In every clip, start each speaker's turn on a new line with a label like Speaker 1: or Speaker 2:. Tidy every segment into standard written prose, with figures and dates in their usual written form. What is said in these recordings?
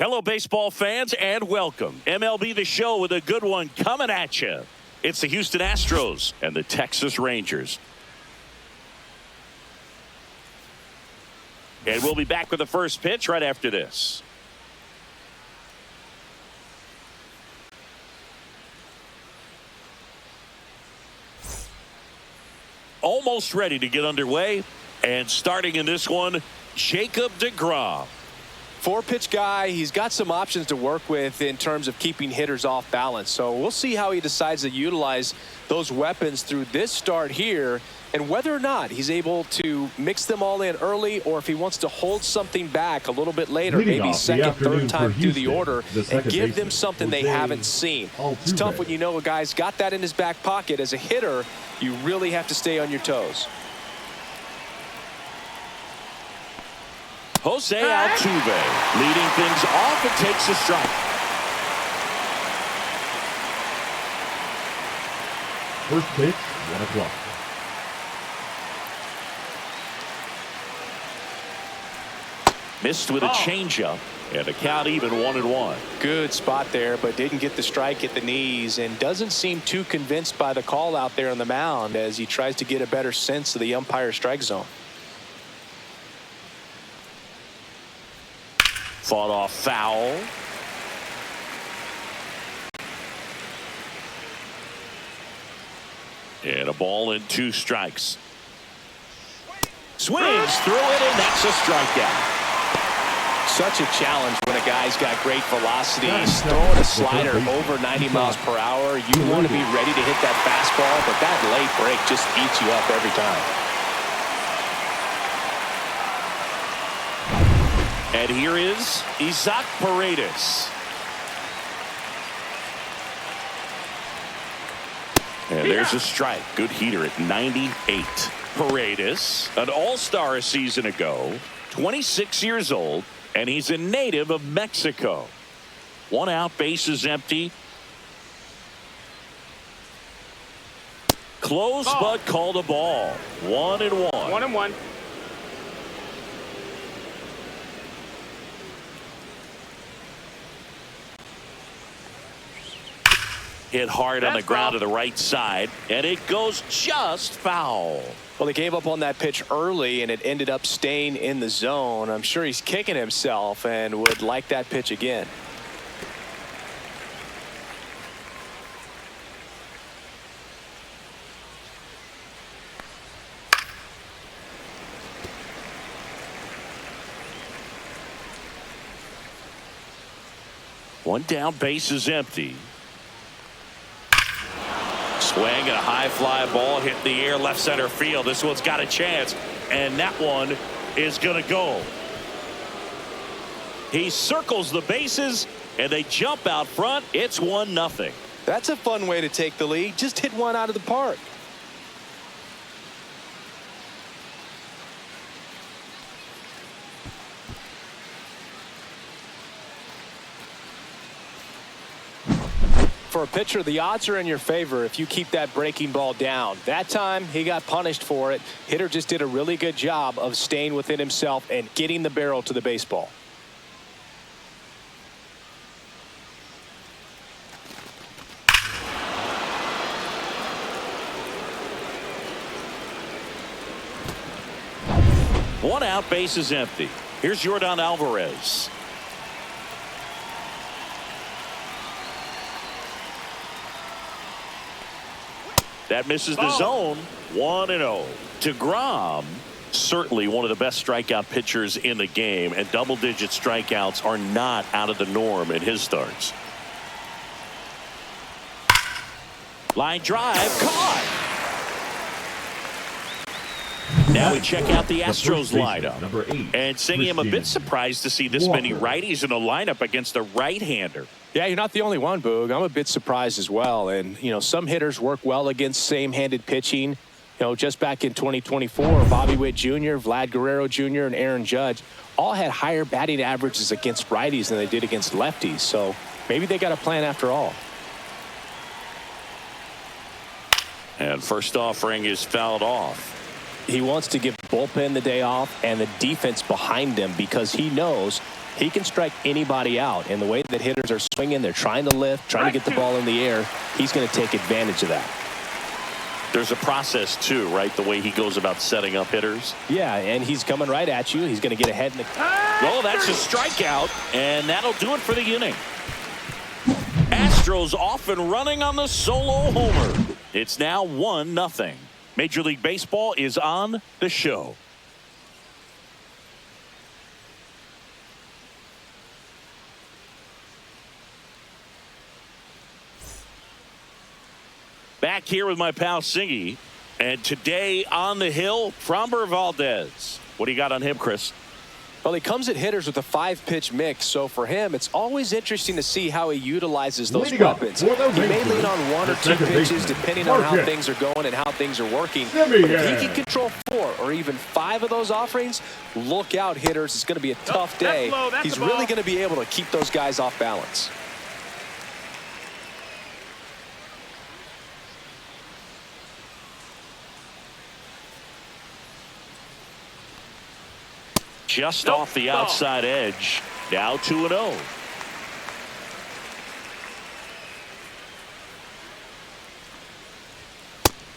Speaker 1: Hello, baseball fans, and welcome. MLB The Show with a good one coming at you. It's the Houston Astros and the Texas Rangers. And we'll be back with the first pitch right after this. Almost ready to get underway. And starting in this one, Jacob deGrom.
Speaker 2: Four-pitch guy. He's got some options to work with in terms of keeping hitters off balance. So we'll see how he decides to utilize those weapons through this start here, and whether or not he's able to mix them all in early, or if he wants to hold something back a little bit later, maybe second, third time through the order, and give them something they haven't seen. It's tough when you know a guy's got that in his back pocket. As a hitter, you really have to stay on your toes.
Speaker 1: Jose Altuve leading things off and takes a strike.
Speaker 3: First pitch, 1 o'clock.
Speaker 1: Missed with a changeup, and the count even 1-1.
Speaker 2: Good spot there, but didn't get the strike at the knees, and doesn't seem too convinced by the call out there on the mound as he tries to get a better sense of the umpire strike zone.
Speaker 1: Fought off foul. And a ball and 2 strikes. Swings through it, and that's a strikeout.
Speaker 2: Such a challenge when a guy's got great velocity. He's throwing a slider over 90 miles per hour. You want to be ready to hit that fastball, but that late break just eats you up every time.
Speaker 1: And here is Isaac Paredes. And there's a strike. Good heater at 98. Paredes, an all-star a season ago, 26 years old, and he's a native of Mexico. 1 out, bases empty. Close, but called a ball. 1-1.
Speaker 4: 1-1.
Speaker 1: Hit hard on the ground to the right side, and it goes just foul.
Speaker 2: Well, they gave up on that pitch early, and it ended up staying in the zone. I'm sure he's kicking himself and would like that pitch again.
Speaker 1: One down, base is empty. Swing and a high fly ball hit the air left center field. This one's got a chance, and that one is going to go. He circles the bases, and they jump out front. It's 1-0.
Speaker 2: That's a fun way to take the lead. Just hit one out of the park. For a pitcher, the odds are in your favor if you keep that breaking ball down. That time, he got punished for it. Hitter just did a really good job of staying within himself and getting the barrel to the baseball.
Speaker 1: One out, base is empty. Here's Yordan Alvarez. That misses the zone. 1-0. deGrom, certainly one of the best strikeout pitchers in the game, and double-digit strikeouts are not out of the norm in his starts. Line drive, caught. Now we check out the Astros lineup. And Singy, I'm a bit surprised to see this many righties in the lineup against a right-hander.
Speaker 2: Yeah, you're not the only one, Boog. I'm a bit surprised as well. And, you know, some hitters work well against same-handed pitching. You know, just back in 2024, Bobby Witt Jr., Vlad Guerrero Jr., and Aaron Judge all had higher batting averages against righties than they did against lefties. So maybe they got a plan after all.
Speaker 1: And first offering is fouled off.
Speaker 2: He wants to give bullpen the day off and the defense behind him because he knows he can strike anybody out. And the way that hitters are swinging, they're trying to lift, trying to get the ball in the air. He's going to take advantage of that.
Speaker 1: There's a process, too, right? The way he goes about setting up hitters.
Speaker 2: Yeah, and he's coming right at you. He's going to get ahead in the...
Speaker 1: Oh, that's a strikeout, and that'll do it for the inning. Astros off and running on the solo homer. It's now 1-0. Major League Baseball is on the show. Back here with my pal Singy, and today on the hill, Framber Valdez. What do you got on him, Chris?
Speaker 2: Well, he comes at hitters with a 5-pitch mix, so for him, it's always interesting to see how he utilizes those weapons. He may lean on 1 or 2 pitches depending on how things are going and how things are working. But if he can control 4 or even 5 of those offerings, look out, hitters. It's going to be a tough day. He's really going to be able to keep those guys off balance.
Speaker 1: Just off the outside edge. Now 2-0.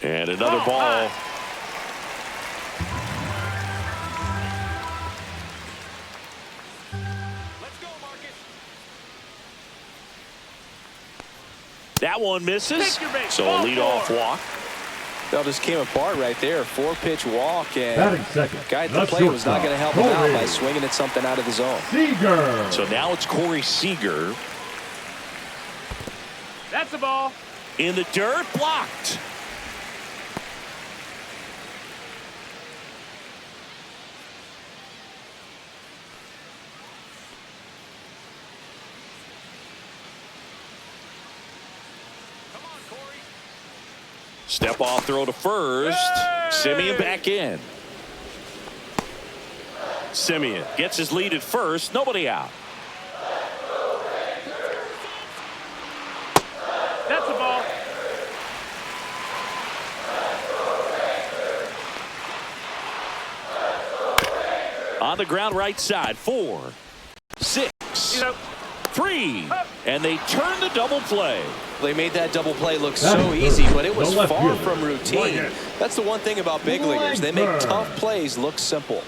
Speaker 1: And another ball.
Speaker 2: Let's go, Marcus.
Speaker 1: That one misses. So a leadoff walk.
Speaker 2: That just came apart right there. 4-pitch walk, and
Speaker 3: Batting second,
Speaker 2: guy at the plate was not going to help him out by swinging at something out of the zone.
Speaker 3: Seager.
Speaker 1: So now it's Corey Seager.
Speaker 4: That's the ball.
Speaker 1: In the dirt, blocked. Step off throw to first. Simeon back in. Simeon gets his lead at first. Nobody out.
Speaker 4: That's the ball.
Speaker 1: On the ground right side. 4, 6, 3. And they turn the double play.
Speaker 2: They made that double play look so easy, but it was far from routine. That's the one thing about big leaguers. They make tough plays look simple.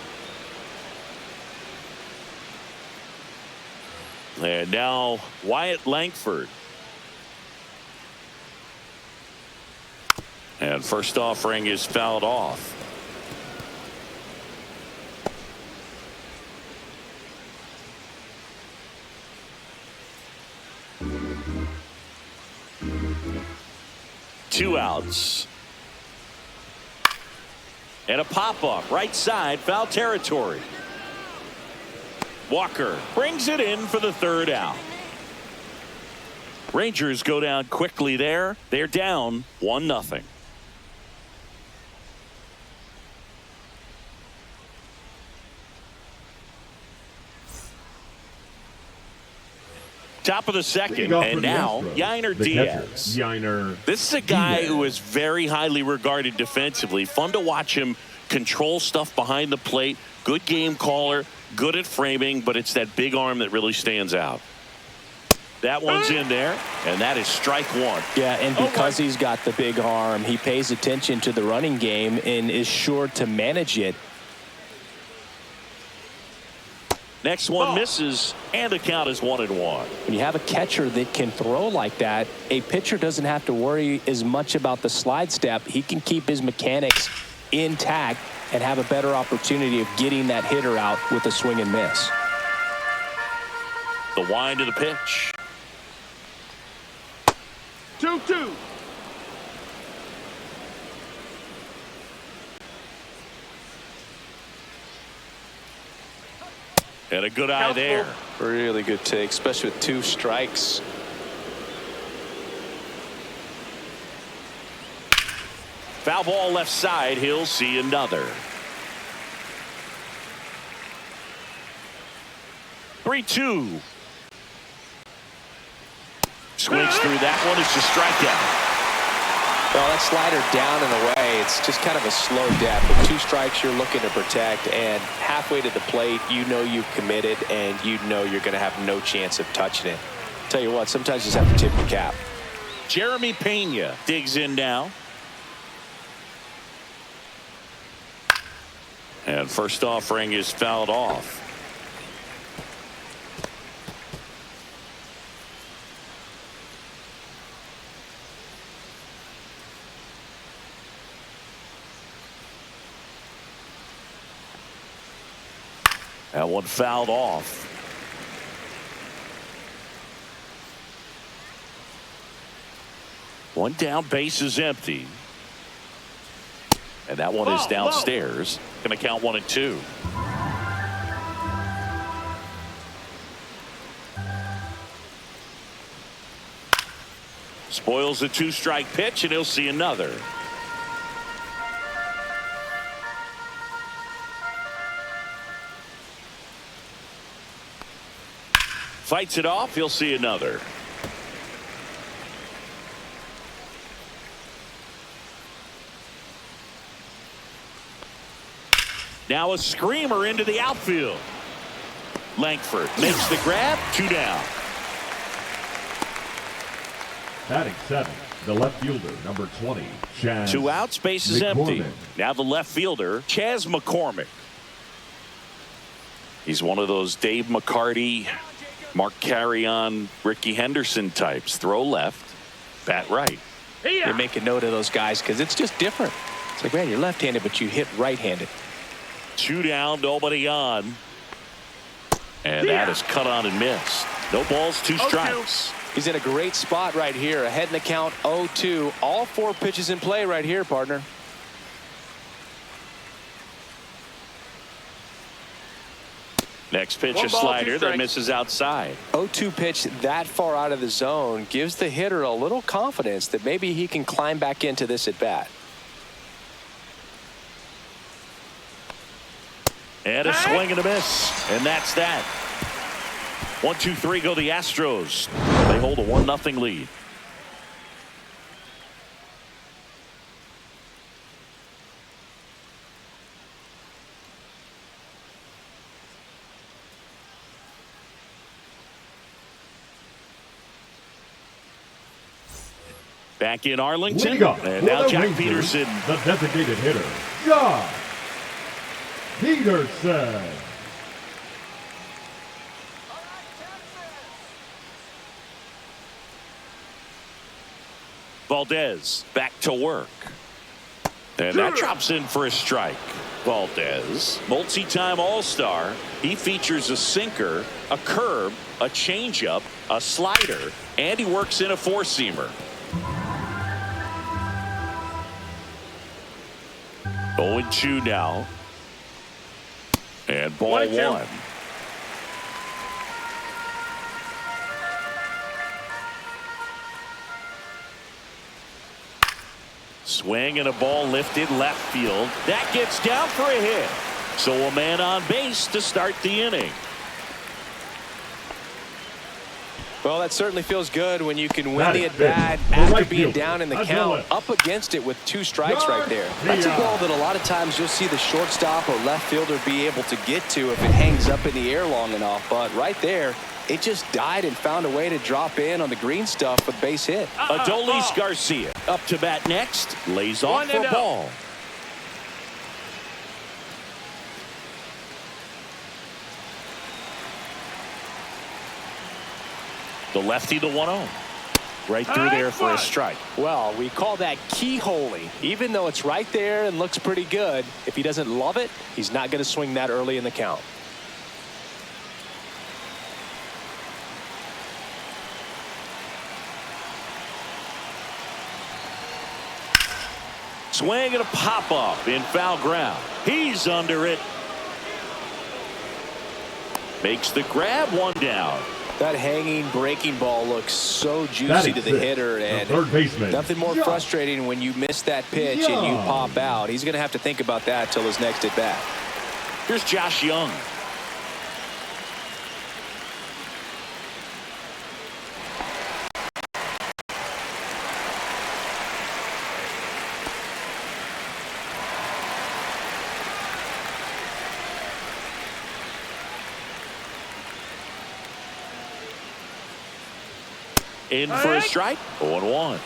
Speaker 1: And now Wyatt Langford. And first offering is fouled off. Two outs. And a pop-up right side, foul territory. Walker brings it in for the third out. Rangers go down quickly there. They're down 1-0. Top of the second, and now Yainer Diaz. This is a guy who is very highly regarded defensively. Fun to watch him control stuff behind the plate. Good game caller, good at framing, but it's that big arm that really stands out. That one's in there, and that is strike 1.
Speaker 2: Yeah, and because he's got the big arm, he pays attention to the running game and is sure to manage it.
Speaker 1: Next one misses, and the count is 1-1.
Speaker 2: When you have a catcher that can throw like that, a pitcher doesn't have to worry as much about the slide step. He can keep his mechanics intact and have a better opportunity of getting that hitter out with a swing and miss.
Speaker 1: The wind of the pitch.
Speaker 4: 2-2.
Speaker 1: And a good eye there.
Speaker 2: Really good take, especially with 2 strikes.
Speaker 1: Foul ball left side. He'll see another. 3-2. Swings through that one. It's a strikeout.
Speaker 2: Well, that slider down and away, it's just kind of a slow death. With 2 strikes, you're looking to protect, and halfway to the plate, you know you've committed, and you know you're going to have no chance of touching it. Tell you what, sometimes you just have to tip your cap.
Speaker 1: Jeremy Pena digs in now. And first offering is fouled off. That one fouled off. One down, base is empty. And that one is downstairs. Going to count 1 and 2. Spoils the 2-strike pitch, and he'll see another. Fights it off. He'll see another. Now a screamer into the outfield. Langford makes the grab. 2 down.
Speaker 3: Batting 7, the left fielder, number 20, Chaz.
Speaker 1: 2 outs, base is empty. Now the left fielder, Chaz McCormick. He's one of those Dave McCarty, Mark Carrion, Ricky Henderson types. Throw left, bat right.
Speaker 2: They make a note of those guys because it's just different. It's like, man, you're left-handed, but you hit right-handed.
Speaker 1: 2 down, nobody on. And that is cut on and missed. No balls, 2 strikes.
Speaker 2: He's in a great spot right here. Ahead in the count, 0-2. All 4 pitches in play right here, partner.
Speaker 1: Next pitch, a slider that misses outside.
Speaker 2: 0-2 pitch that far out of the zone gives the hitter a little confidence that maybe he can climb back into this at bat.
Speaker 1: And a swing and a miss. And that's that. 1-2-3 go the Astros. They hold a 1-0 lead. Back in Arlington, and now Jack Peterson.
Speaker 3: The designated hitter, Josh Peterson.
Speaker 1: Valdez back to work. And that drops in for a strike. Valdez, multi-time All-Star. He features a sinker, a curve, a changeup, a slider, and he works in a 4-seamer. 0-2 now. And ball 1. Swing and a ball lifted left field. That gets down for a hit. So a man on base to start the inning.
Speaker 2: Well, that certainly feels good when you can win the at-bat after being down in the count, up against it with 2 strikes right there. That's a ball that a lot of times you'll see the shortstop or left fielder be able to get to if it hangs up in the air long enough. But right there, it just died and found a way to drop in on the green stuff with base hit.
Speaker 1: Adolis Garcia up to bat next. Lays off for ball. The lefty, the 1-0. Right through there for a strike.
Speaker 2: Well, we call that keyholing. Even though it's right there and looks pretty good, if he doesn't love it, he's not going to swing that early in the count.
Speaker 1: Swing and a pop-up in foul ground. He's under it. Makes the grab, 1 down.
Speaker 2: That hanging breaking ball looks so juicy to the hitter, and nothing more frustrating when you miss that pitch and you pop out. He's going to have to think about that till his next at bat.
Speaker 1: Here's Josh Young. In for a strike. 0-1.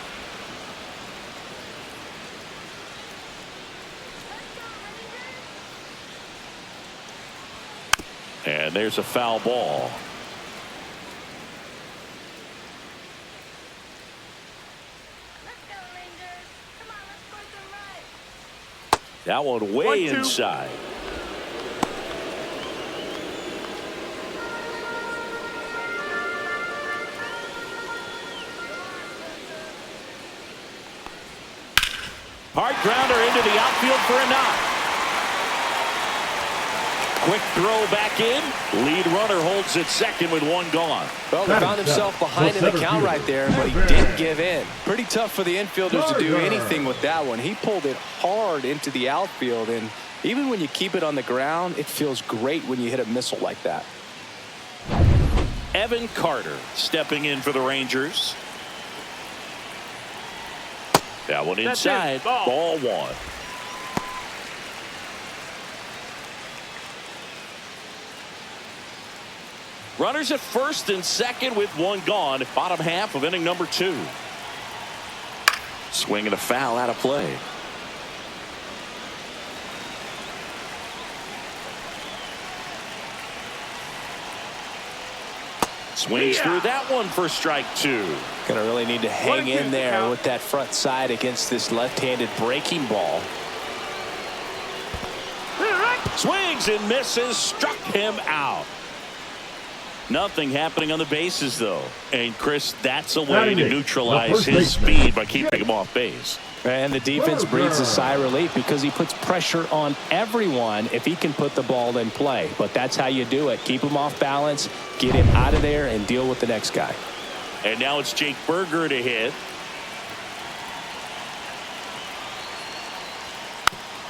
Speaker 1: And there's a foul ball. That one way inside. Hard grounder into the outfield for a knock. Quick throw back in. Lead runner holds at second with one gone.
Speaker 2: Well, he found himself behind in the count right there, but he didn't give in. Pretty tough for the infielders to do anything with that one. He pulled it hard into the outfield, and even when you keep it on the ground, it feels great when you hit a missile like that.
Speaker 1: Evan Carter stepping in for the Rangers. That one inside. Ball one. Runners at first and second with one gone. Bottom half of inning number 2. Swing and a foul out of play. Swings through that one for strike 2.
Speaker 2: Gonna really need to hang in there with that front side against this left-handed breaking ball.
Speaker 1: Swings and misses. Struck him out. Nothing happening on the bases, though. And, Chris, that's a way to neutralize his speed by keeping him off base.
Speaker 2: And the defense breathes a sigh of relief because he puts pressure on everyone if he can put the ball in play. But that's how you do it. Keep him off balance, get him out of there, and deal with the next guy.
Speaker 1: And now it's Jake Berger to hit.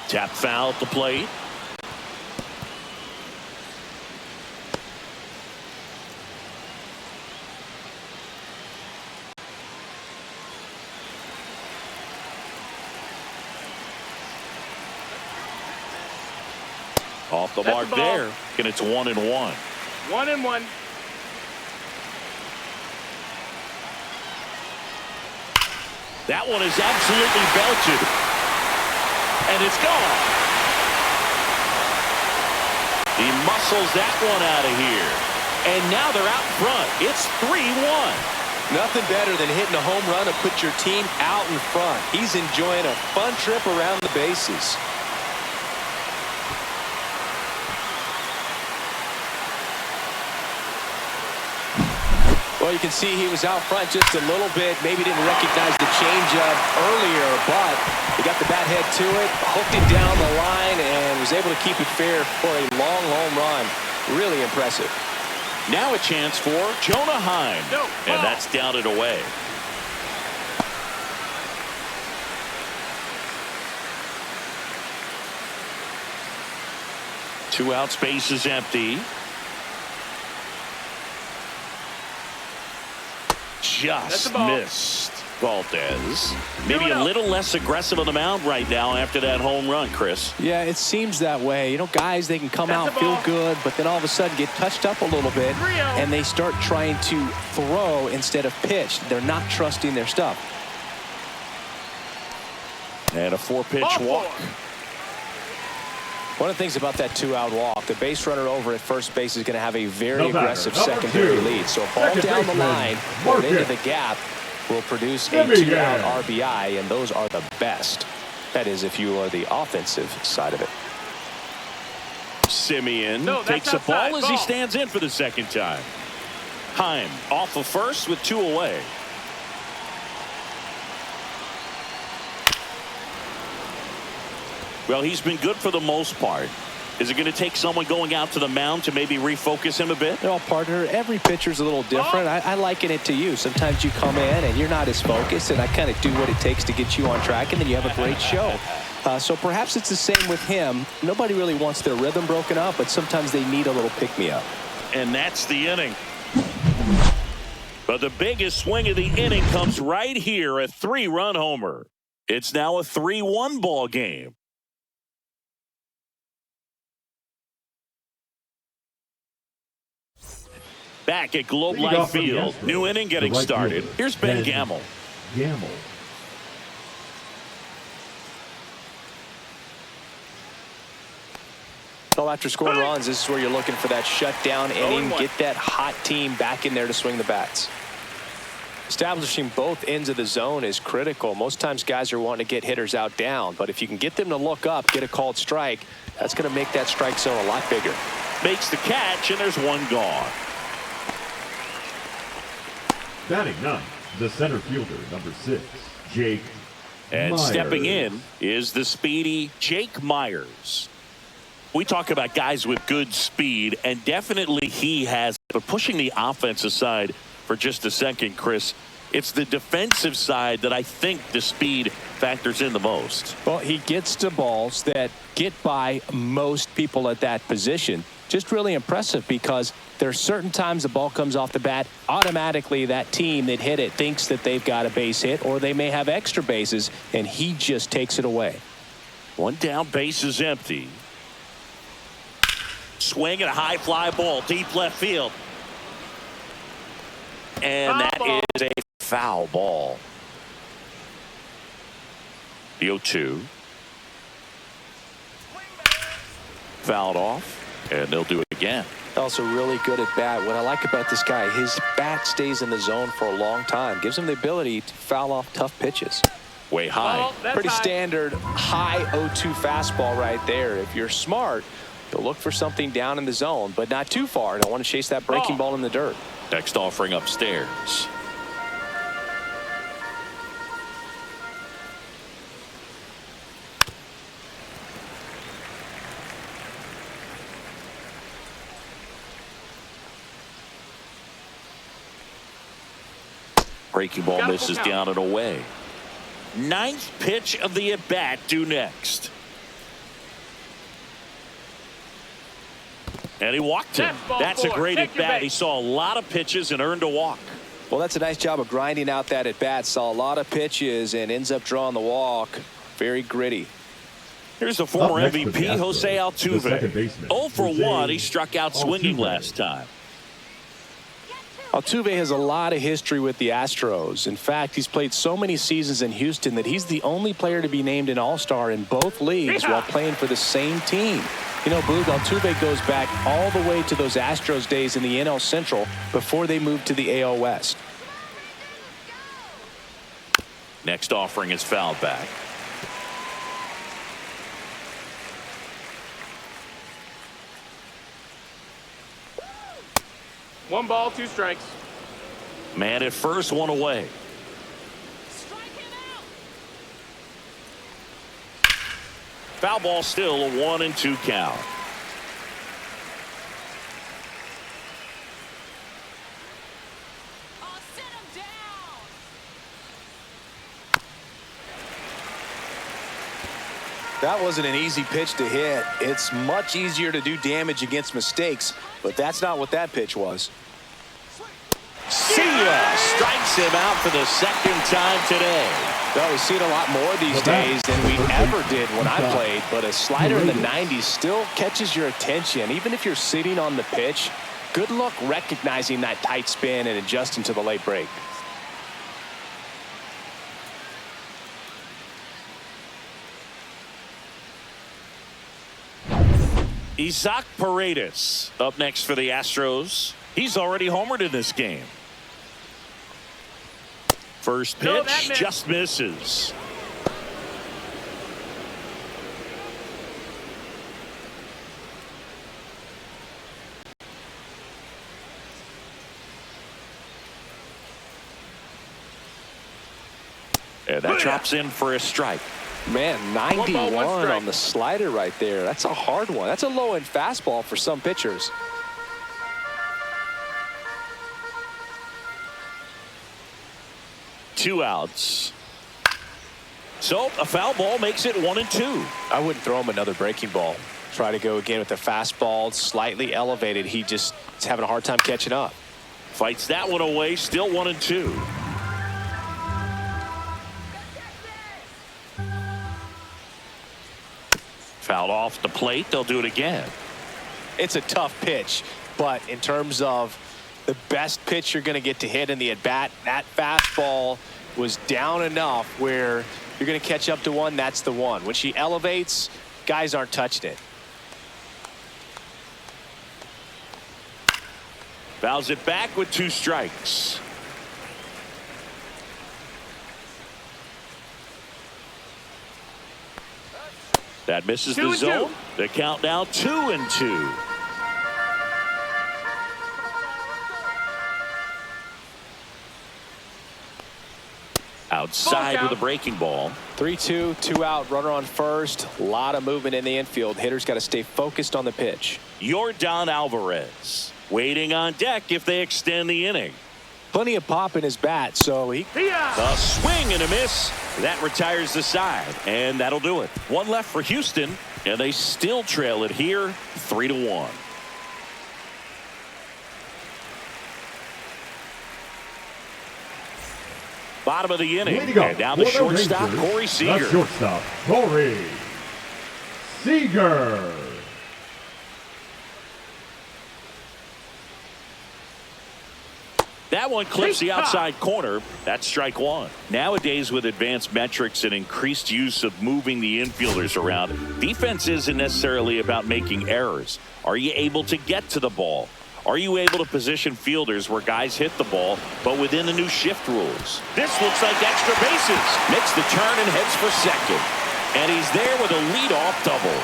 Speaker 1: Tap foul at the plate. Off the mark there, and it's 1-1.
Speaker 4: 1-1.
Speaker 1: That one is absolutely belted, and it's gone. He muscles that one out of here, and now they're out front. It's 3-1.
Speaker 2: Nothing better than hitting a home run to put your team out in front. He's enjoying a fun trip around the bases. Well, you can see he was out front just a little bit. Maybe didn't recognize the changeup earlier, but he got the bat head to it, hooked it down the line, and was able to keep it fair for a long home run. Really impressive.
Speaker 1: Now a chance for Jonah Heim, and that's down and away. Two out, space is empty. Just missed Valdez. Maybe a little less aggressive on the mound right now after that home run, Chris.
Speaker 2: Yeah, it seems that way. You know, guys, they can come out, feel good, but then all of a sudden get touched up a little bit, and they start trying to throw instead of pitch. They're not trusting their stuff.
Speaker 1: And a 4-pitch walk.
Speaker 2: One of the things about that 2-out walk, the base runner over at first base is going to have a very aggressive secondary lead. So a ball down the line or into the gap will produce a 2-out RBI, and those are the best. That is, if you are the offensive side of it.
Speaker 1: Simeon takes a ball as he stands in for the second time. Heim off of first with 2 away. Well, he's been good for the most part. Is it going to take someone going out to the mound to maybe refocus him a bit?
Speaker 2: Well, partner, every pitcher's a little different. I liken it to you. Sometimes you come in and you're not as focused, and I kind of do what it takes to get you on track, and then you have a great show. So perhaps it's the same with him. Nobody really wants their rhythm broken up, but sometimes they need a little pick-me-up.
Speaker 1: And that's the inning. But the biggest swing of the inning comes right here, a 3-run homer. It's now a 3-1 ball game. Back at Globe
Speaker 3: Leading
Speaker 1: Life
Speaker 3: off for the
Speaker 1: Field.
Speaker 3: Astros,
Speaker 1: New inning getting
Speaker 3: the right
Speaker 1: started.
Speaker 3: fielder,
Speaker 1: Here's Ben
Speaker 3: Ben
Speaker 1: Gamel.
Speaker 3: Gamble.
Speaker 2: So after scoring runs, this is where you're looking for that shutdown inning. Get that hot team back in there to swing the bats. Establishing both ends of the zone is critical. Most times guys are wanting to get hitters out down, but if you can get them to look up, get a called strike, that's going to make that strike zone a lot bigger.
Speaker 1: Makes the catch, and there's one gone.
Speaker 3: Batting ninth, the center fielder, number 6, Jake
Speaker 1: And
Speaker 3: Myers.
Speaker 1: stepping in is the speedy Jake Myers. We talk about guys with good speed, and definitely he has. But pushing the offense aside for just a second, Chris, it's the defensive side that I think the speed factors in the most.
Speaker 2: Well, he gets to balls that get by most people at that position. Just really impressive because there are certain times the ball comes off the bat, automatically that team that hit it thinks that they've got a base hit, or they may have extra bases, and he just takes it away.
Speaker 1: One down, base is empty. Swing and a high fly ball, deep left field. And that is a foul ball. The 0-2. Fouled off, and they'll do it again.
Speaker 2: Also really good at bat. What I like about this guy, his bat stays in the zone for a long time. Gives him the ability to foul off tough pitches.
Speaker 1: Way high.
Speaker 2: Pretty standard high 0-2 fastball right there. If you're smart, you'll look for something down in the zone, but not too far. Don't want to chase that breaking ball in the dirt.
Speaker 1: Next offering upstairs. Breaking ball misses down and away. Ninth pitch of the at-bat due next. And he walked him. That's a great at-bat. He saw a lot of pitches and earned a walk.
Speaker 2: Well, that's a nice job of grinding out that at-bat. Saw a lot of pitches and ends up drawing the walk. Very gritty.
Speaker 1: Here's the former
Speaker 3: Up next for
Speaker 1: MVP,
Speaker 3: the Astros,
Speaker 1: Jose
Speaker 3: the
Speaker 1: Altuve.
Speaker 3: second baseman,
Speaker 1: 0 for
Speaker 3: Jose
Speaker 1: 1. He struck out swinging
Speaker 3: Altuve.
Speaker 1: last time.
Speaker 2: Altuve has a lot of history with the Astros. In fact, he's played so many seasons in Houston that he's the only player to be named an All-Star in both leagues while playing for the same team. You know, Boog, Altuve goes back all the way to those Astros days in the NL Central before they moved to the AL West.
Speaker 1: Next offering is fouled back.
Speaker 4: One ball, two strikes.
Speaker 1: Man at first, one away. Foul ball, still a 1-2 count.
Speaker 2: That wasn't an easy pitch to hit. It's much easier to do damage against mistakes, but that's not what that pitch was.
Speaker 1: See ya! Strikes him out for the second time today.
Speaker 2: Well, we see it a lot more these days than we ever did when I played, but a slider in the 90s still catches your attention. Even if you're sitting on the pitch, good luck recognizing that tight spin and adjusting to the late break.
Speaker 1: Isaac Paredes up next for the Astros. He's already homered in this game. First pitch just misses. And that drops in for a strike.
Speaker 2: Man, 91 on the slider right there. That's a hard one. That's a low-end fastball for some pitchers.
Speaker 1: Two outs. So a foul ball makes it 1-2.
Speaker 2: I wouldn't throw him another breaking ball. Try to go again with the fastball, slightly elevated. He just is having a hard time catching up.
Speaker 1: Fights that one away, still 1-2. Fouled off the plate. They'll do it again.
Speaker 2: It's a tough pitch, but in terms of the best pitch you're going to get to hit in the at-bat. That fastball was down enough where you're going to catch up to one. That's the one. When she elevates, guys aren't touching it.
Speaker 1: Fouls it back with 2 strikes. That misses the zone. The count now 2-2. Outside with a breaking ball.
Speaker 2: 3-2, 2 out, runner on first. A lot of movement in the infield. Hitters got to stay focused on the pitch.
Speaker 1: Yordan Alvarez waiting on deck if they extend the inning.
Speaker 2: Plenty of pop in his bat, so he.
Speaker 1: A swing and a miss. That retires the side, and that'll do it. One left for Houston, and they still trail it here 3-1. Bottom of the inning, and down the shortstop, Corey Seager.
Speaker 3: The shortstop, Corey Seager.
Speaker 1: That one clips the outside corner. That's strike 1. Nowadays, with advanced metrics and increased use of moving the infielders around, defense isn't necessarily about making errors. Are you able to get to the ball? Are you able to position fielders where guys hit the ball, but within the new shift rules? This looks like extra bases. Makes the turn and heads for second. And he's there with a leadoff double.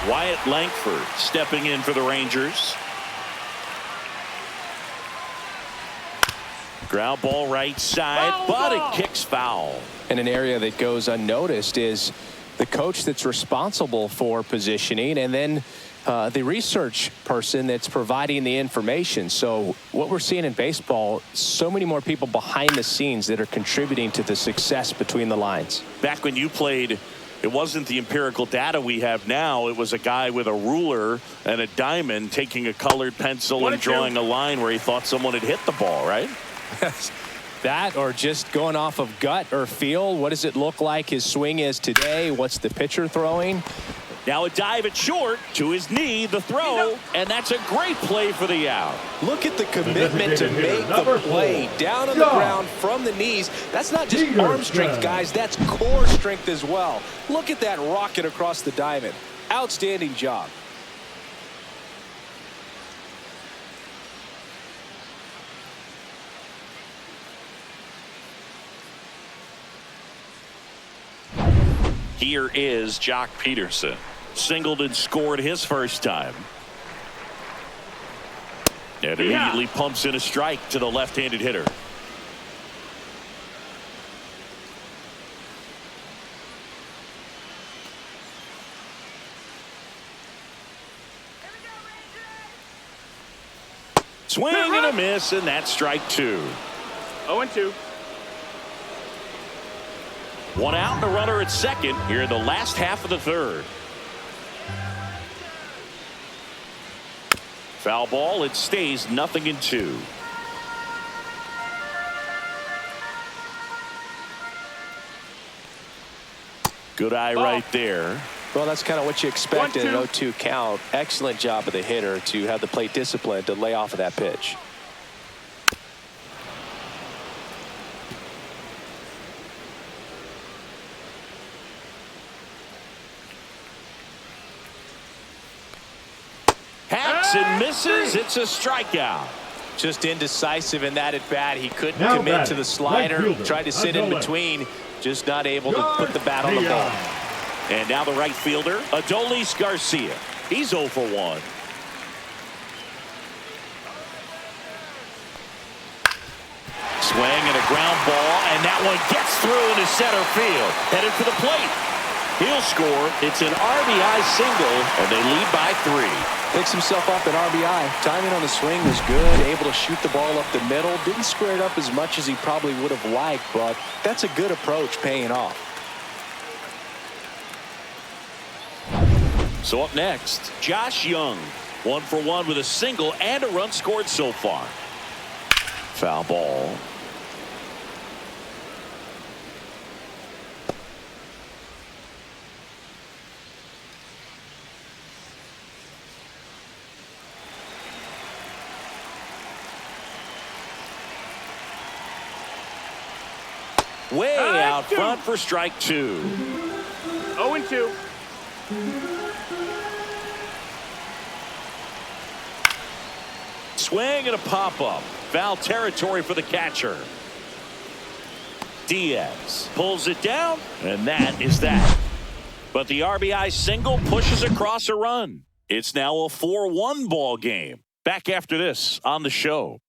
Speaker 1: Wyatt Langford stepping in for the Rangers. Ground ball right side, but it kicks foul.
Speaker 2: And an area that goes unnoticed is the coach that's responsible for positioning, and then the research person that's providing the information. So what we're seeing in baseball, so many more people behind the scenes that are contributing to the success between the lines.
Speaker 1: Back when you played, it wasn't the empirical data we have now. It was a guy with a ruler and a diamond taking a colored pencil and drawing a line where he thought someone had hit the ball, right?
Speaker 2: That, or just going off of gut or feel. What does it look like his swing is today? What's the pitcher throwing?
Speaker 1: Now a dive at short to his knee, the throw, and that's a great play for the out.
Speaker 2: Look at the commitment to make the play down on the ground from the knees. That's not just arm strength, guys. That's core strength as well. Look at that rocket across the diamond. Outstanding job.
Speaker 1: Here is Jock Peterson. Singled and scored his first time. And immediately pumps in a strike to the left-handed hitter. Swing and a miss, and that's strike 2.
Speaker 4: 0-2.
Speaker 1: One out and a runner at second here in the last half of the third. Foul ball. It stays 0-2. Good eye right there.
Speaker 2: Well, that's kind of what you expect in an 0-2 count. Excellent job of the hitter to have the plate discipline to lay off of that pitch.
Speaker 1: Hacks and misses. It's a strikeout.
Speaker 2: Just indecisive in that at bat. He couldn't
Speaker 3: Now
Speaker 2: commit
Speaker 3: batting,
Speaker 2: to the slider.
Speaker 3: right fielder,
Speaker 2: Tried to sit in between. Just not able to put the bat on the ball.
Speaker 1: And now the right fielder, Adolis Garcia. He's 0 for 1. Swing and a ground ball, and that one gets through into center field. Headed for the plate. He'll score. It's an RBI single, and they lead by 3.
Speaker 2: Picks himself up an RBI. Timing on the swing was good. Able to shoot the ball up the middle. Didn't square it up as much as he probably would have liked, but that's a good approach paying off.
Speaker 1: So up next, Josh Young. 1 for 1 with a single and a run scored so far. Foul ball. Way out front for strike 2.
Speaker 4: 0-2.
Speaker 1: Swing and a pop-up. Foul territory for the catcher. Diaz pulls it down, and that is that. But the RBI single pushes across a run. It's now a 4-1 ball game. Back after this on the show.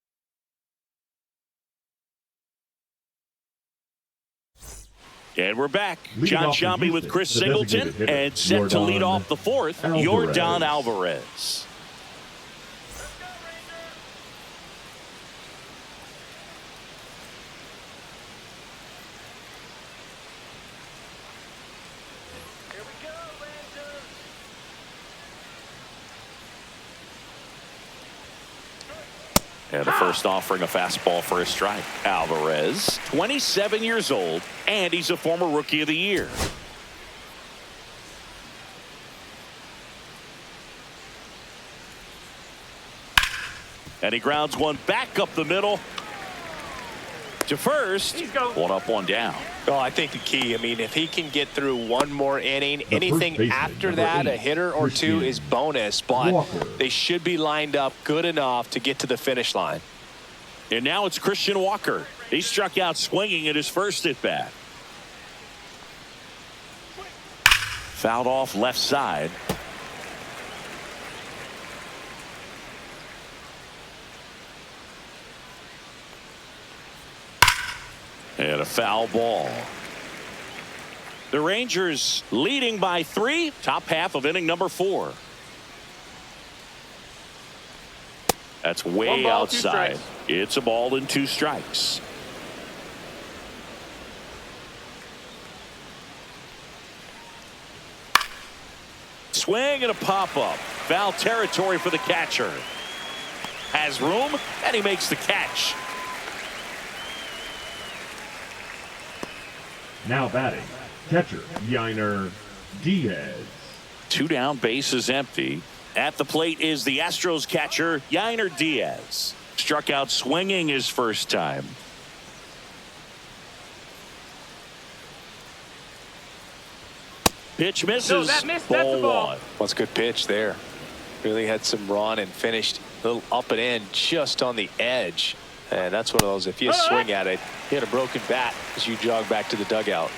Speaker 1: And we're back. John Sciambi with Chris Singleton, and set to lead off the fourth, Yordan Alvarez. And the first offering, a fastball for a strike. Alvarez, 27 years old, and he's a former Rookie of the Year. And he grounds one back up the middle to first. One up, one down.
Speaker 2: Oh, I think the key, I mean, if he can get through one more inning, anything after that, a hitter or two is bonus, but they should be lined up good enough to get to the finish line.
Speaker 1: And now it's Christian Walker. He struck out swinging at his first at bat. Fouled off left side. And a foul ball. The Rangers leading by 3. Top half of inning number 4. That's way outside. It's a ball and 2 strikes. Swing and a pop-up. Foul territory for the catcher. Has room, and he makes the catch.
Speaker 3: Now batting, catcher Yainer Diaz.
Speaker 1: 2 down, bases empty. At the plate is the Astros catcher Yainer Diaz. Struck out swinging his first time. Pitch misses.
Speaker 4: No, that missed.
Speaker 1: Ball
Speaker 4: That's a ball.
Speaker 1: 1.
Speaker 2: What's a good pitch there? Really had some run and finished a little up and in just on the edge. And that's one of those, if you swing at it, you had a broken bat as you jog back to the dugout.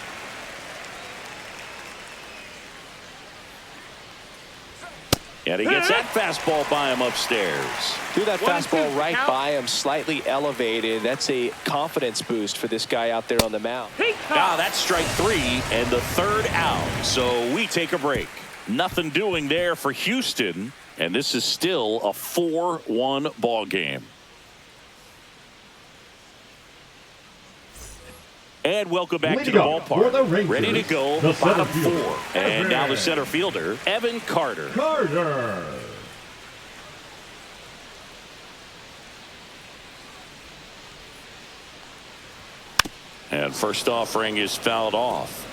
Speaker 1: And he gets that fastball by him upstairs.
Speaker 2: Threw that
Speaker 4: 1-2
Speaker 2: fastball right
Speaker 4: count.
Speaker 2: by him, slightly elevated. That's a confidence boost for this guy out there on the mound.
Speaker 1: Ah, that's strike 3 and the third out. So we take a break. Nothing doing there for Houston. And this is still a 4-1 ball game. And welcome back to the ballpark. Ready to go, bottom 4. And now the center fielder, Evan Carter. And first offering is fouled off.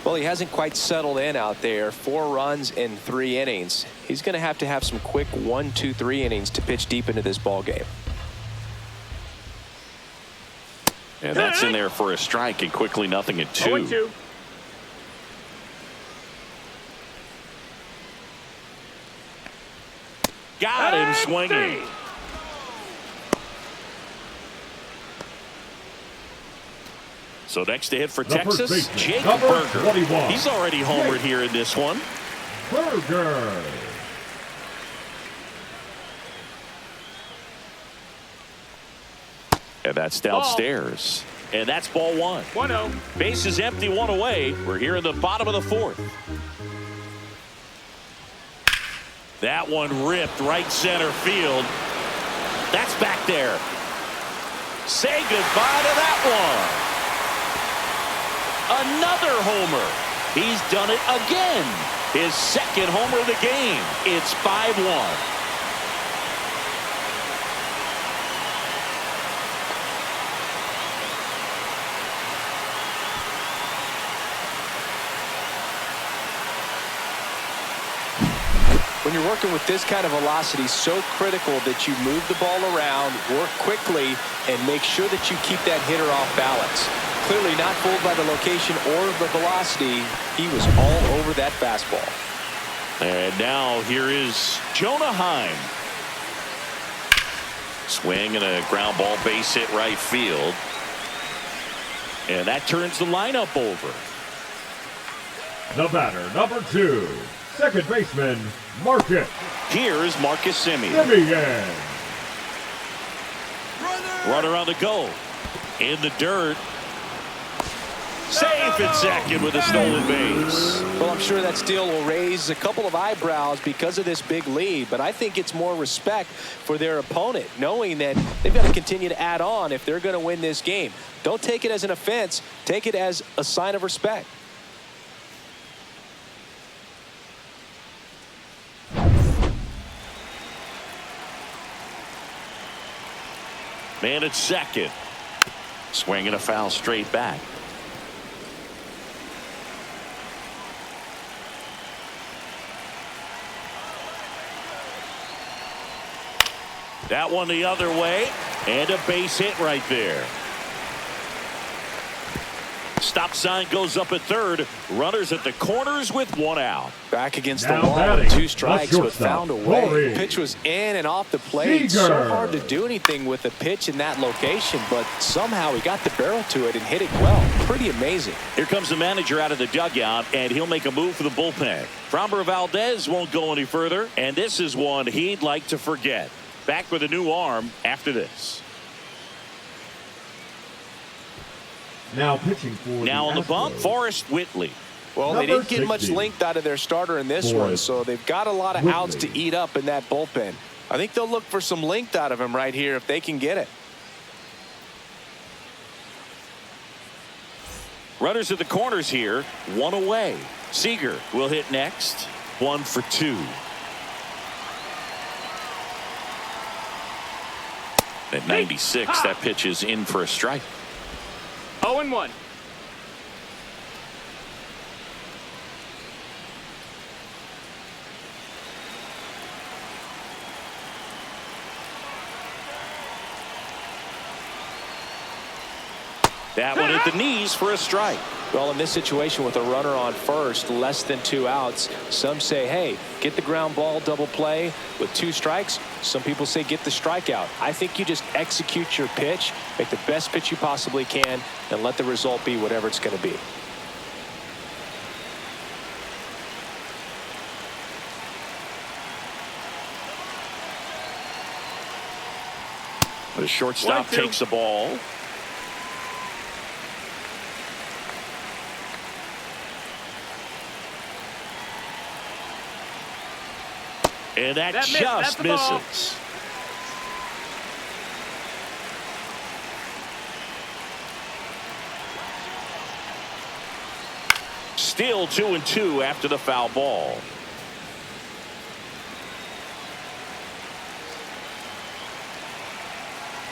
Speaker 2: Well, he hasn't quite settled in out there. 4 runs in 3 innings. He's going to have some quick 1, 2, 3 innings to pitch deep into this ball game.
Speaker 1: And that's in there for a strike, and quickly nothing at 2.
Speaker 4: 0-2.
Speaker 1: Got him swinging. So next to hit for Texas, Jake Burger.
Speaker 3: 21.
Speaker 1: He's already homered here in this one.
Speaker 3: Burger.
Speaker 1: And that's downstairs. And that's ball 1.
Speaker 4: 1-0.
Speaker 1: Base is empty, 1 away. We're here in the bottom of the 4th. That one ripped right center field. That's back there. Say goodbye to that one. Another homer. He's done it again. his second homer of the game. It's 5-1.
Speaker 2: When you're working with this kind of velocity, so critical that you move the ball around, work quickly, and make sure that you keep that hitter off balance. Clearly not fooled by the location or the velocity. He was all over that fastball.
Speaker 1: And now here is Jonah Heim. Swing and a ground ball, base hit right field. And that turns the lineup over.
Speaker 3: The batter, number 2, second baseman, Marcus.
Speaker 1: Here's Marcus Semien. Runner on the go. In the dirt. Safe at second with a stolen base.
Speaker 2: Well, I'm sure that steal will raise a couple of eyebrows because of this big lead, but I think it's more respect for their opponent, knowing that they've got to continue to add on if they're going to win this game. Don't take it as an offense. Take it as a sign of respect.
Speaker 1: Man at second. Swinging a foul straight back. That one the other way. And a base hit right there. Stop sign goes up at third. Runners at the corners with one out.
Speaker 2: Back against
Speaker 3: Now
Speaker 2: the wall
Speaker 3: batting,
Speaker 2: with 2 strikes, but found a way.
Speaker 3: Rory.
Speaker 2: Pitch was in and off the plate.
Speaker 3: Seager.
Speaker 2: So hard to do anything with a pitch in that location, but somehow he got the barrel to it and hit it well. Pretty amazing.
Speaker 1: Here comes the manager out of the dugout, and he'll make a move for the bullpen. Framber Valdez won't go any further, and this is one he'd like to forget. Back with a new arm after this.
Speaker 3: Now pitching for
Speaker 1: Now on the bump, Forrest Whitley.
Speaker 2: Well, they
Speaker 3: Number
Speaker 2: didn't get much
Speaker 3: 60.
Speaker 2: length out of their starter in this one, so they've got a lot of outs to eat up in that bullpen. I think they'll look for some length out of him right here if they can get it.
Speaker 1: Runners at the corners here, one away. Seager will hit next. 1 for 2. At 96, that pitch is in for a strike.
Speaker 4: 0-1.
Speaker 1: That one at the knees for a strike.
Speaker 2: Well, in this situation with a runner on first, less than 2 outs, some say, hey, get the ground ball double play with 2 strikes. Some people say get the strikeout. I think you just execute your pitch, make the best pitch you possibly can, and let the result be whatever it's going to be.
Speaker 1: The shortstop
Speaker 4: 1-2.
Speaker 1: takes the ball. And that
Speaker 4: That's
Speaker 1: just
Speaker 4: the ball.
Speaker 1: misses. Still 2-2 after the foul ball.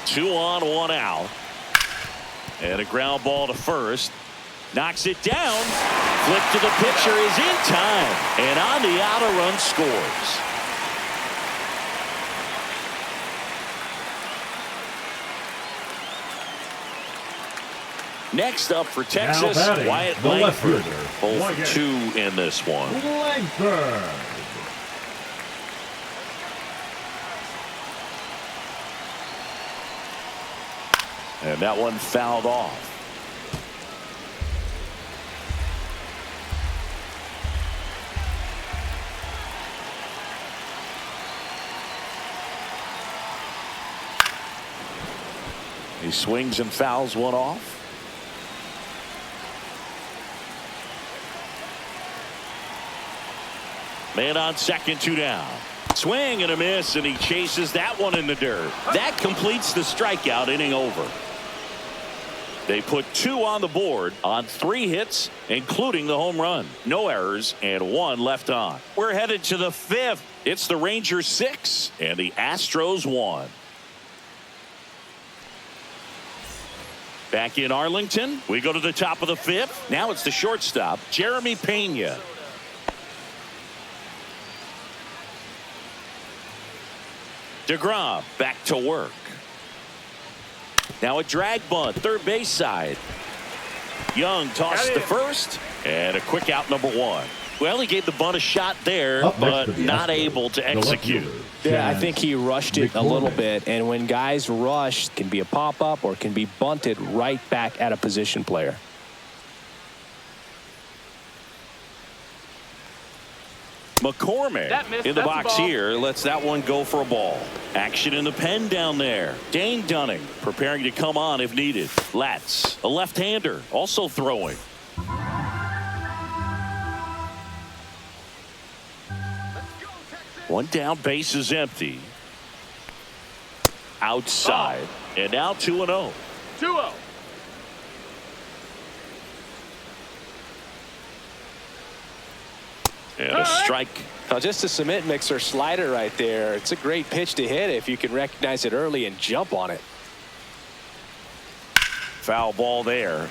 Speaker 1: Two on, 1 out. And a ground ball to first. Knocks it down. Flip to the pitcher is in time. And on the out, a run scores. Next up for Texas,
Speaker 3: batting,
Speaker 1: Wyatt
Speaker 3: the left
Speaker 1: Langford.
Speaker 3: fielder,
Speaker 1: 0 for
Speaker 3: Wyatt
Speaker 1: 2 in this one.
Speaker 3: Langford.
Speaker 1: And that one fouled off. He swings and fouls one off. Man on second, 2 down. Swing and a miss, and he chases that one in the dirt. That completes the strikeout, inning over. They put 2 on the board on 3 hits, including the home run. No errors and 1 left on. We're headed to the 5th. It's the Rangers 6 and the Astros 1. Back in Arlington, we go to the top of the 5th. Now it's the shortstop, Jeremy Pena. DeGrom back to work. Now a drag bunt, third base side. Young tossed to first, and a quick out, number 1. Well, he gave the bunt a shot there, but not able to execute.
Speaker 2: Yeah, I think he rushed it a little bit, and when guys rush, it can be a pop-up or can be bunted right back at a position player.
Speaker 1: McCormick in the box here lets that one go for a ball. Action in the pen down there. Dane Dunning preparing to come on if needed. Latz, a left-hander, also throwing. One down, base is empty. Outside, and now 2-0.
Speaker 4: 2-0.
Speaker 1: And a strike.
Speaker 2: Now just a cement mixer slider right there. It's a great pitch to hit if you can recognize it early and jump on it.
Speaker 1: Foul ball there.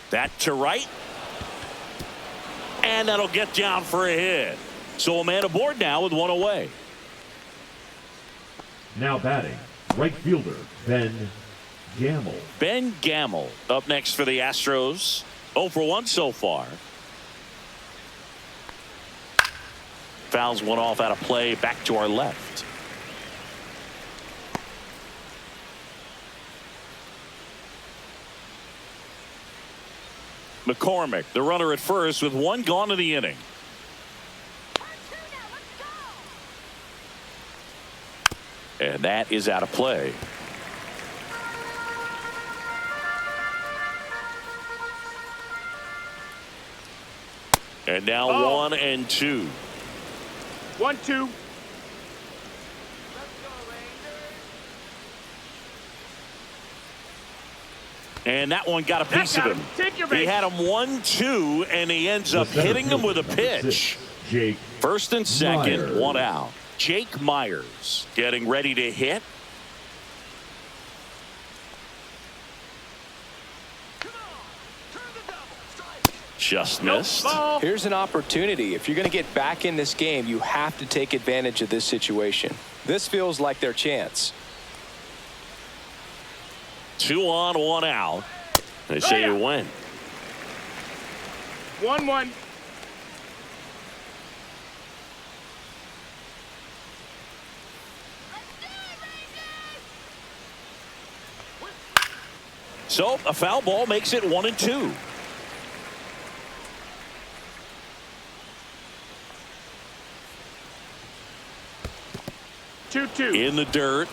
Speaker 1: That to right. And that'll get down for a hit. So a man aboard now with 1 away.
Speaker 3: Now batting, right fielder, Ben Gamel.
Speaker 1: Ben Gamel up next for the Astros. 0 for 1 so far. Fouls one off out of play, back to our left. McCormick, the runner at first, with 1 gone in the inning. And that is out of play. And now 1 and 2.
Speaker 4: 1-2.
Speaker 1: And that one got a piece of him. He had him 1-2, and he ends up hitting him with a pitch.
Speaker 3: Jake
Speaker 1: First and second,
Speaker 3: Myers.
Speaker 1: 1 out. Jake Myers getting ready to hit. Just missed.
Speaker 2: Here's an opportunity. If you're going to get back in this game, you have to take advantage of this situation. This feels like their chance.
Speaker 1: 2 on, 1 out. They say you win.
Speaker 4: 1-1.
Speaker 1: So a foul ball makes it 1 and 2. In the dirt.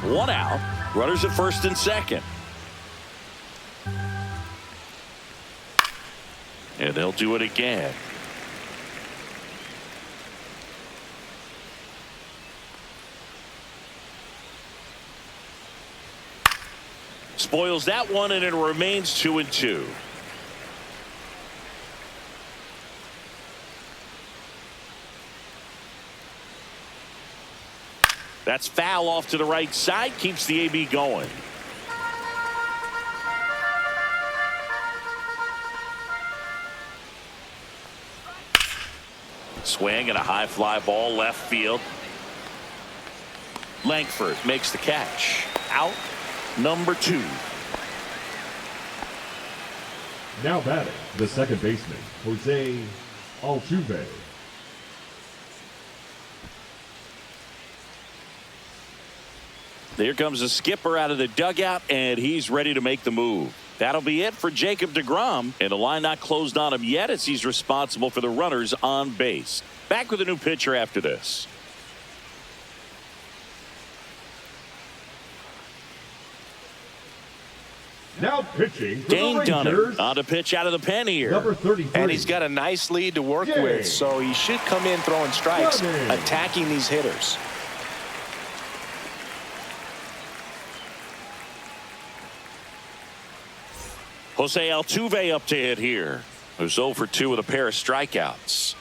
Speaker 1: 1 out. Runners at first and second. And they'll do it again. Spoils that one, and it remains 2 and 2. That's foul off to the right side, keeps the AB going. Swing and a high fly ball left field. Langford makes the catch. Out number 2.
Speaker 3: Now batting, the second baseman, Jose Altuve.
Speaker 1: There comes the skipper out of the dugout, and he's ready to make the move. That'll be it for Jacob deGrom, and the line not closed on him yet as he's responsible for the runners on base. Back with a new pitcher after this.
Speaker 3: Now pitching for
Speaker 1: Dane
Speaker 3: the
Speaker 1: Dunner
Speaker 3: Rangers,
Speaker 1: on to pitch out of the pen here.
Speaker 3: number 33.
Speaker 2: And he's got a nice lead to work
Speaker 3: Yay.
Speaker 2: with, so he should come in throwing strikes,
Speaker 3: Running.
Speaker 2: attacking these hitters.
Speaker 1: Jose Altuve up to hit here. Who's 0 for 2 with a pair of strikeouts.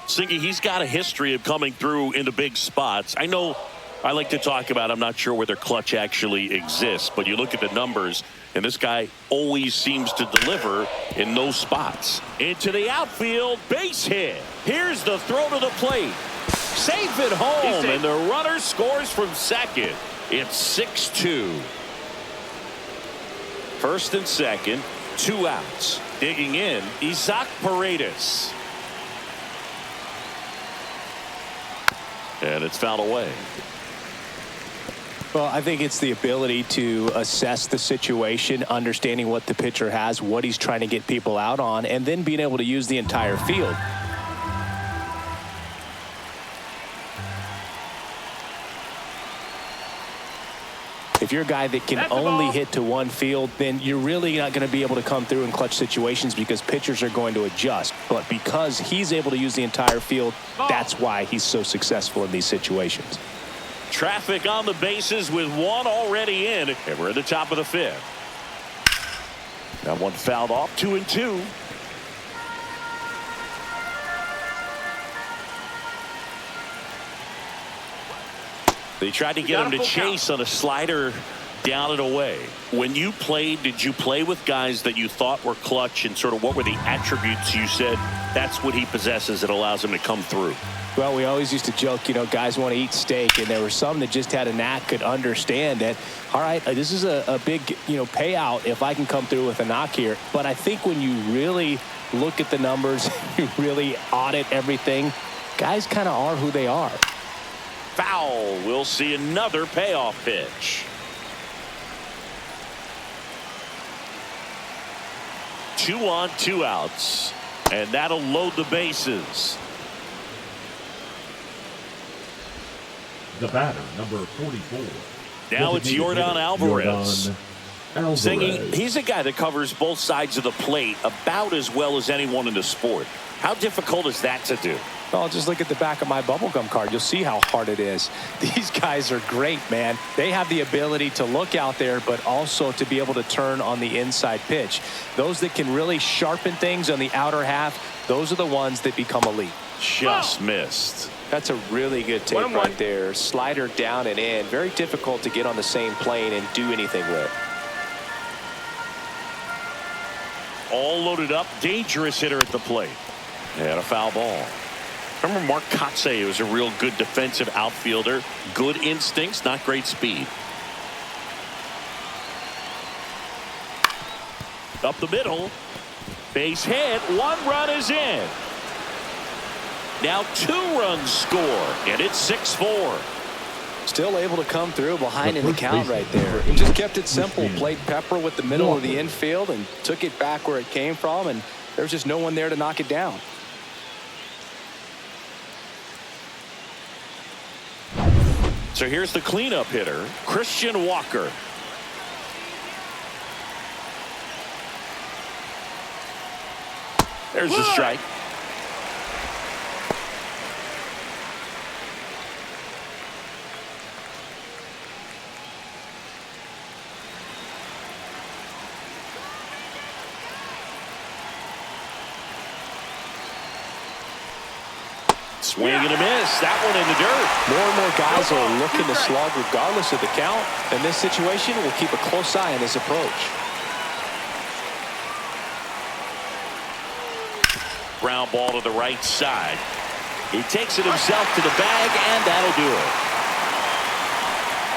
Speaker 1: Singy, he's got a history of coming through into big spots. I know I like to talk about, I'm not sure whether clutch actually exists, but you look at the numbers, and this guy always seems to deliver in those spots. Into the outfield, base hit. Here's the throw to the plate. Safe at home, and the runner scores from second. It's 6-2. First and second, 2 outs. Digging in, Isaac Paredes. And it's fouled away.
Speaker 2: Well, I think it's the ability to assess the situation, understanding what the pitcher has, what he's trying to get people out on, and then being able to use the entire field. If you're a guy that can only hit to one field, then you're really not going to be able to come through in clutch situations because pitchers are going to adjust. But because he's able to use the entire field, that's why he's so successful in these situations.
Speaker 1: Traffic on the bases with one already in, and we're at the top of the 5th. That one fouled off, 2-2. They tried to get him to chase on a slider down and away. When you played, did you play with guys that you thought were clutch, and sort of what were the attributes you said that's what he possesses that allows him to come through?
Speaker 2: Well, we always used to joke, you know, guys want to eat steak, and there were some that just had a knack, could understand that, all right, this is a big, you know, payout if I can come through with a knock here. But I think when you really look at the numbers, you really audit everything, guys kind of are who they are.
Speaker 1: Foul. We'll see another payoff pitch. 2 on, 2 outs, and that'll load the bases.
Speaker 3: The batter, number 44.
Speaker 1: Now it's Yordan Alvarez. Singing, he's a guy that covers both sides of the plate about as well as anyone in the sport. How difficult is that to do?
Speaker 2: Well, just look at the back of my bubblegum card. You'll see how hard it is. These guys are great, man. They have the ability to look out there, but also to be able to turn on the inside pitch. Those that can really sharpen things on the outer half, those are the ones that become elite.
Speaker 1: Just missed.
Speaker 2: That's a really good take right there. Slider down and in. Very difficult to get on the same plane and do anything with.
Speaker 1: All loaded up. Dangerous hitter at the plate. And a foul ball. Remember Mark Kotze was a real good defensive outfielder. Good instincts, not great speed. Up the middle. Base hit. 1 run is in. Now 2 runs score, and it's 6-4.
Speaker 2: Still able to come through behind in the count right there. He just kept it simple. Played pepper with the middle of the infield and took it back where it came from, and there's just no one there to knock it down.
Speaker 1: So here's the cleanup hitter, Christian Walker. There's the strike. Swing and a miss. That one in the dirt.
Speaker 2: More and more guys are looking to slug regardless of the count. In this situation, we'll keep a close eye on his approach.
Speaker 1: Ground ball to the right side. He takes it himself to the bag, and that'll do it.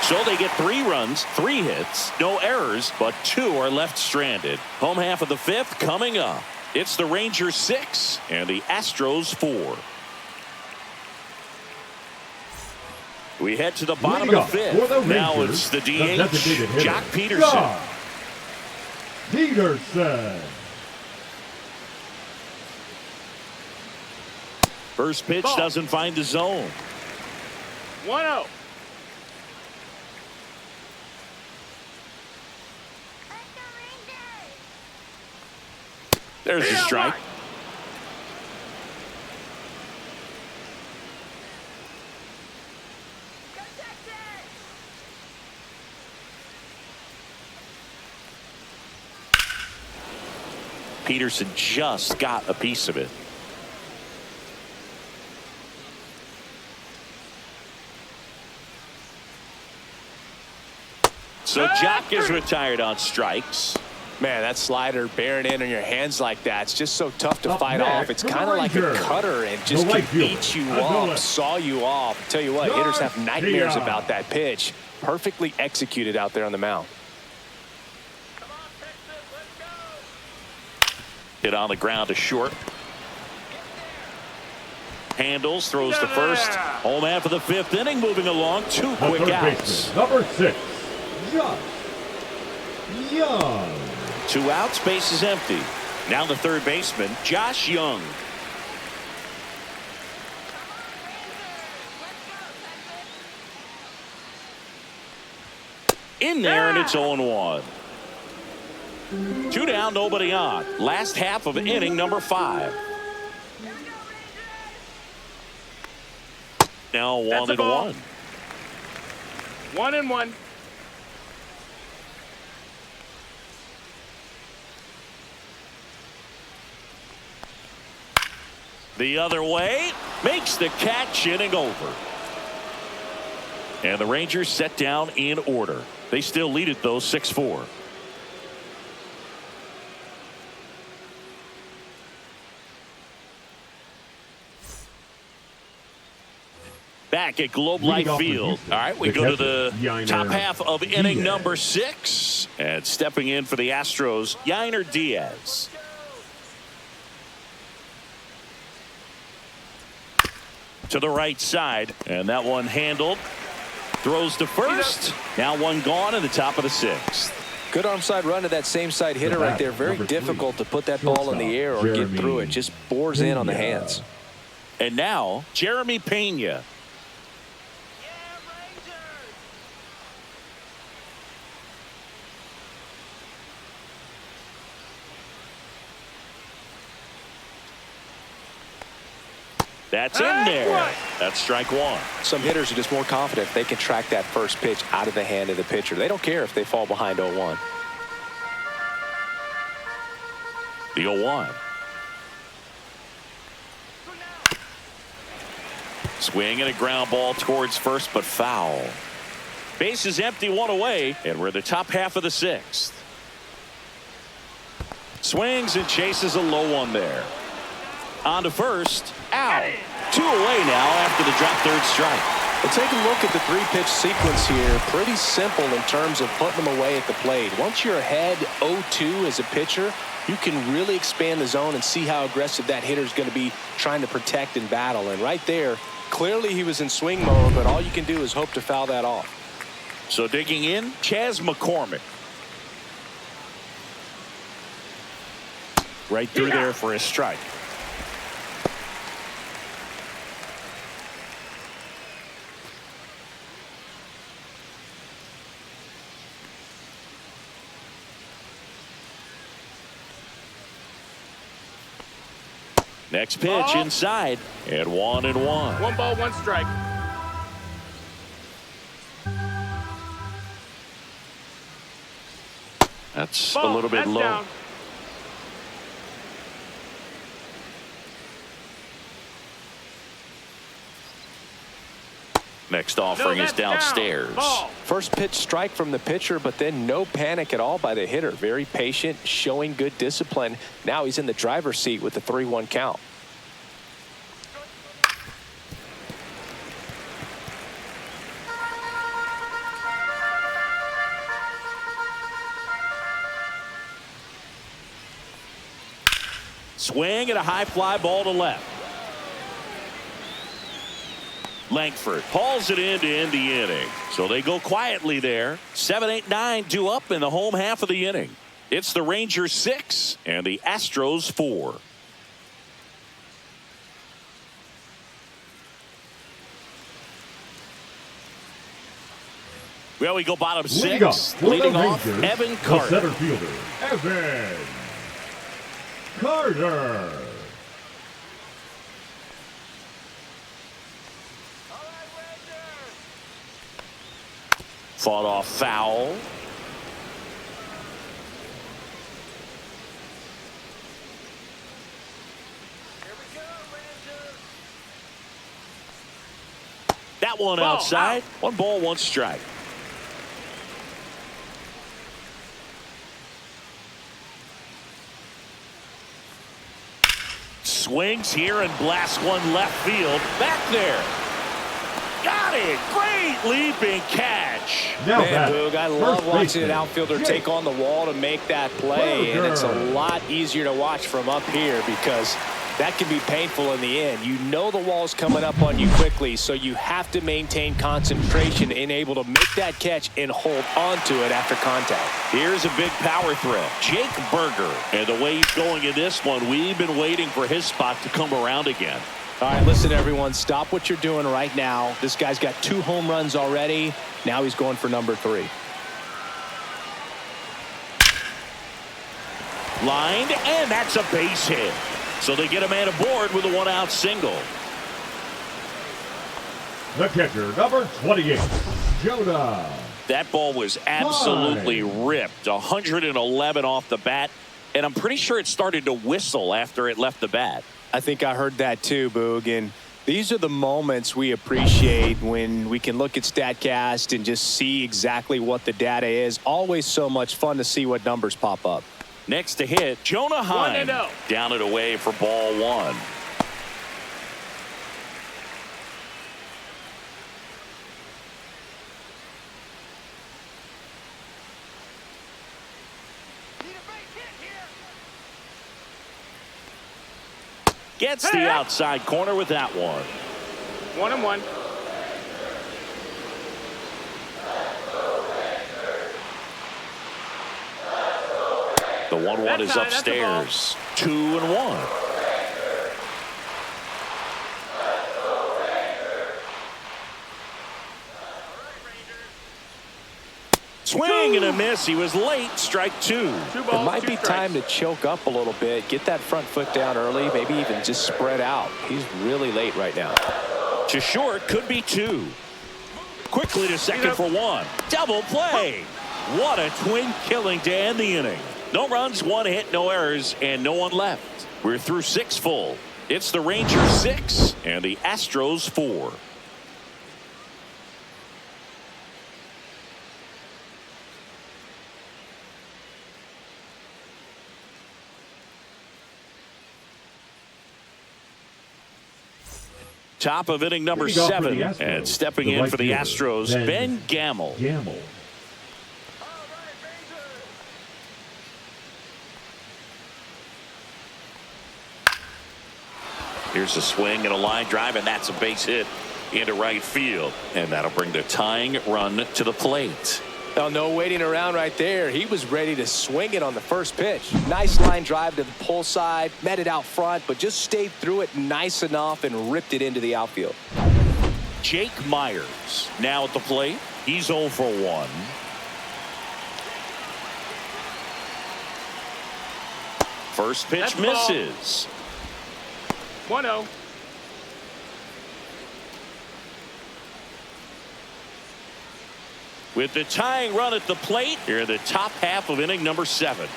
Speaker 1: So they get 3 runs, 3 hits, no errors, but 2 are left stranded. Home half of the 5th coming up. It's the Rangers 6 and the Astros 4. We head to the bottom of the 5th. Now it's the DH, Jock Peterson.
Speaker 3: Peterson.
Speaker 1: First pitch doesn't find the zone.
Speaker 4: 1-0.
Speaker 1: There's a strike. Peterson just got a piece of it. So Jock is retired on strikes.
Speaker 2: Man, that slider bearing in on your hands like that, it's just so tough to fight
Speaker 3: next,
Speaker 2: off. It's kind of like a cutter and just
Speaker 3: right
Speaker 2: can eat
Speaker 3: fielder,
Speaker 2: you up, saw you off. Tell you what, hitters have nightmares about that pitch. Perfectly executed out there on the mound.
Speaker 1: Hit on the ground to short. Handles, throws to first. Home half of the fifth inning, moving along. Two quick outs.
Speaker 3: Number 6, Josh Young.
Speaker 1: 2 outs, base is empty. Now the third baseman, Josh Young. In there, and it's 0-1. 2 down, nobody on. Last half of inning number 5. Now 1-1.
Speaker 4: 1-1.
Speaker 1: The other way, makes the catch, inning over. And the Rangers set down in order. They still lead it though, 6-4. Back at Globe Life Field. All right, we go to the top half of inning number 6. And stepping in for the Astros, Yainer Diaz. To the right side, and that one handled. Throws to first. Now one gone in the top of the 6th.
Speaker 2: Good arm side run to that same side hitter right there. Very difficult to put that ball in the air or get through it. Just bores in on the hands.
Speaker 1: And now Jeremy Pena. That's in there. That's strike 1.
Speaker 2: Some hitters are just more confident they can track that first pitch out of the hand of the pitcher. They don't care if they fall behind 0-1.
Speaker 1: The 0-1. Swing and a ground ball towards first, but foul. Base is empty, 1 away, and we're in the top half of the 6th. Swings and chases a low one there. On to first. Out. 2 away now after the drop third strike.
Speaker 2: Well, take a look at the 3-pitch sequence here. Pretty simple in terms of putting them away at the plate. Once you're ahead 0-2 as a pitcher, you can really expand the zone and see how aggressive that hitter is going to be trying to protect and battle. And right there, clearly he was in swing mode, but all you can do is hope to foul that off.
Speaker 1: So digging in, Chas McCormick. Right through there for a strike. Next pitch inside, and 1-1.
Speaker 4: 1 ball, 1 strike.
Speaker 1: That's a little bit low.
Speaker 4: Down.
Speaker 1: Next offering is downstairs.
Speaker 2: First pitch strike from the pitcher, but then no panic at all by the hitter. Very patient, showing good discipline. Now he's in the driver's seat with the 3-1 count.
Speaker 1: Swing and a high fly ball to left. Langford hauls it in to end the inning. So they go quietly there. 7, 8, 9 due up in the home half of the inning. It's the Rangers 6 and the Astros 4. Well, we go bottom 6. Leading off, Evan Carter.
Speaker 3: The center fielder, Evan Carter.
Speaker 1: Fought off foul. That one outside. 1 ball, 1 strike. Swings here and blasts one left field. Back there. Got it. Great leaping catch.
Speaker 3: Now
Speaker 2: Man, Boog, I love watching an
Speaker 3: baseman,
Speaker 2: outfielder
Speaker 3: Jake.
Speaker 2: take on the wall to make that play. And it's a
Speaker 3: Burger.
Speaker 2: lot easier to watch from up here because that can be painful in the end. You know the wall's coming up on you quickly, so you have to maintain concentration and able to make that catch and hold onto it after contact.
Speaker 1: Here's a big power threat. Jake Burger. And the way he's going in this one, we've been waiting for his spot to come around again.
Speaker 2: All right, listen, everyone. Stop what you're doing right now. This guy's got 2 home runs already. Now he's going for number 3.
Speaker 1: Lined, and that's a base hit. So they get a man aboard with a 1-out single.
Speaker 3: The catcher, number 28, Jonah.
Speaker 1: That ball was absolutely ripped. 111 off the bat. And I'm pretty sure it started to whistle after it left the bat.
Speaker 2: I think I heard that too, Boog. And these are the moments we appreciate when we can look at StatCast and just see exactly what the data is. Always so much fun to see what numbers pop up.
Speaker 1: Next to hit, Jonah Heim.
Speaker 4: 1-0.
Speaker 1: Down and away for ball 1. Gets the outside corner with that one.
Speaker 4: 1-1.
Speaker 1: The 1-1
Speaker 4: That's
Speaker 1: is
Speaker 4: high, that's a ball.
Speaker 1: upstairs. 2-1. Swing and a miss. He was late. Strike 2.
Speaker 4: 2
Speaker 2: It
Speaker 4: balls,
Speaker 2: might
Speaker 4: 2
Speaker 2: be
Speaker 4: strikes.
Speaker 2: time to choke up a little bit, get that front foot down early, maybe even just spread out. He's really late right now.
Speaker 1: To short, could be 2. Quickly to second for 1. Double play. What a twin killing to end the inning. No runs, 1 hit, no errors, and no one left. We're through 6 full. It's the Rangers 6 and the Astros 4. Top of inning number
Speaker 3: Leading off for
Speaker 1: 7,
Speaker 3: the Astros,
Speaker 1: and stepping
Speaker 3: the
Speaker 1: in
Speaker 3: right
Speaker 1: for the
Speaker 3: fielder,
Speaker 1: Astros, Ben Gamel.
Speaker 3: Gamble.
Speaker 1: Here's a swing and a line drive, and that's a base hit into right field. And that'll bring the tying run to the plate.
Speaker 2: Oh, no waiting around right there. He was ready to swing it on the first pitch. Nice line drive to the pull side, met it out front, but just stayed through it nice enough and ripped it into the outfield.
Speaker 1: Jake Myers now at the plate. He's 0 for 1. First pitch
Speaker 4: That's the ball.
Speaker 1: misses.
Speaker 4: 1-0.
Speaker 1: With the tying run at the plate, here in the top half of inning number 7.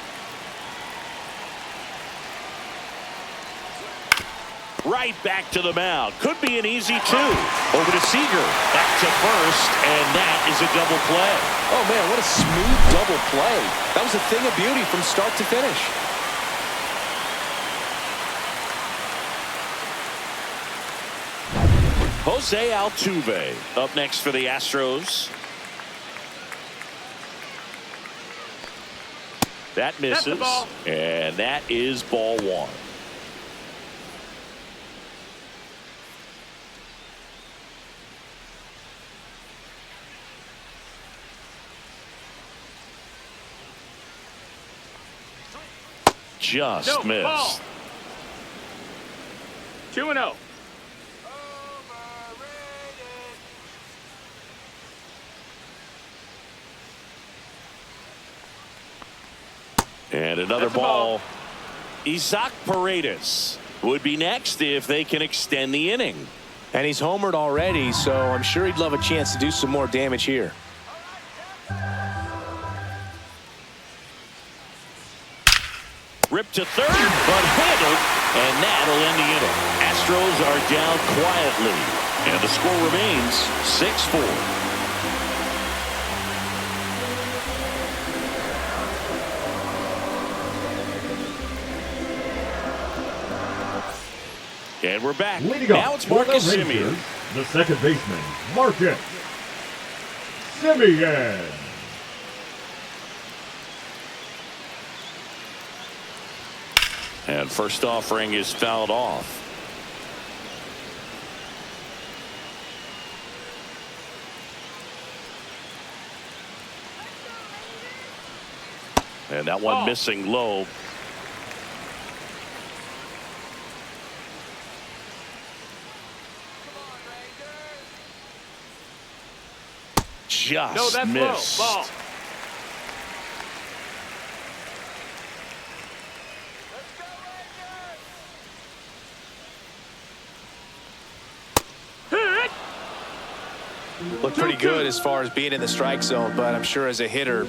Speaker 1: Right back to the mound. Could be an easy 2. Over to Seager. Back to first, and that is a double play.
Speaker 2: Oh, man, what a smooth double play. That was a thing of beauty from start to finish.
Speaker 1: Jose Altuve up next for the Astros. That
Speaker 4: That's the
Speaker 1: misses,
Speaker 4: ball.
Speaker 1: and that is ball 1. Just
Speaker 4: No,
Speaker 1: missed.
Speaker 4: ball. 2-0.
Speaker 1: And another
Speaker 4: That's the ball.
Speaker 1: Isaac Paredes would be next if they can extend the inning.
Speaker 2: And he's homered already, so I'm sure he'd love a chance to do some more damage here.
Speaker 1: Ripped to third, but handled, and that'll end the inning. Astros are down quietly, and the score remains 6-4. And we're back. Now it's Marcus Semien.
Speaker 3: The second baseman, Marcus Semien.
Speaker 1: And first offering is fouled off. And that one missing low. Just
Speaker 4: no, that's
Speaker 1: missed.
Speaker 4: Low. Ball.
Speaker 2: Looked pretty good as far as being in the strike zone, but I'm sure as a hitter,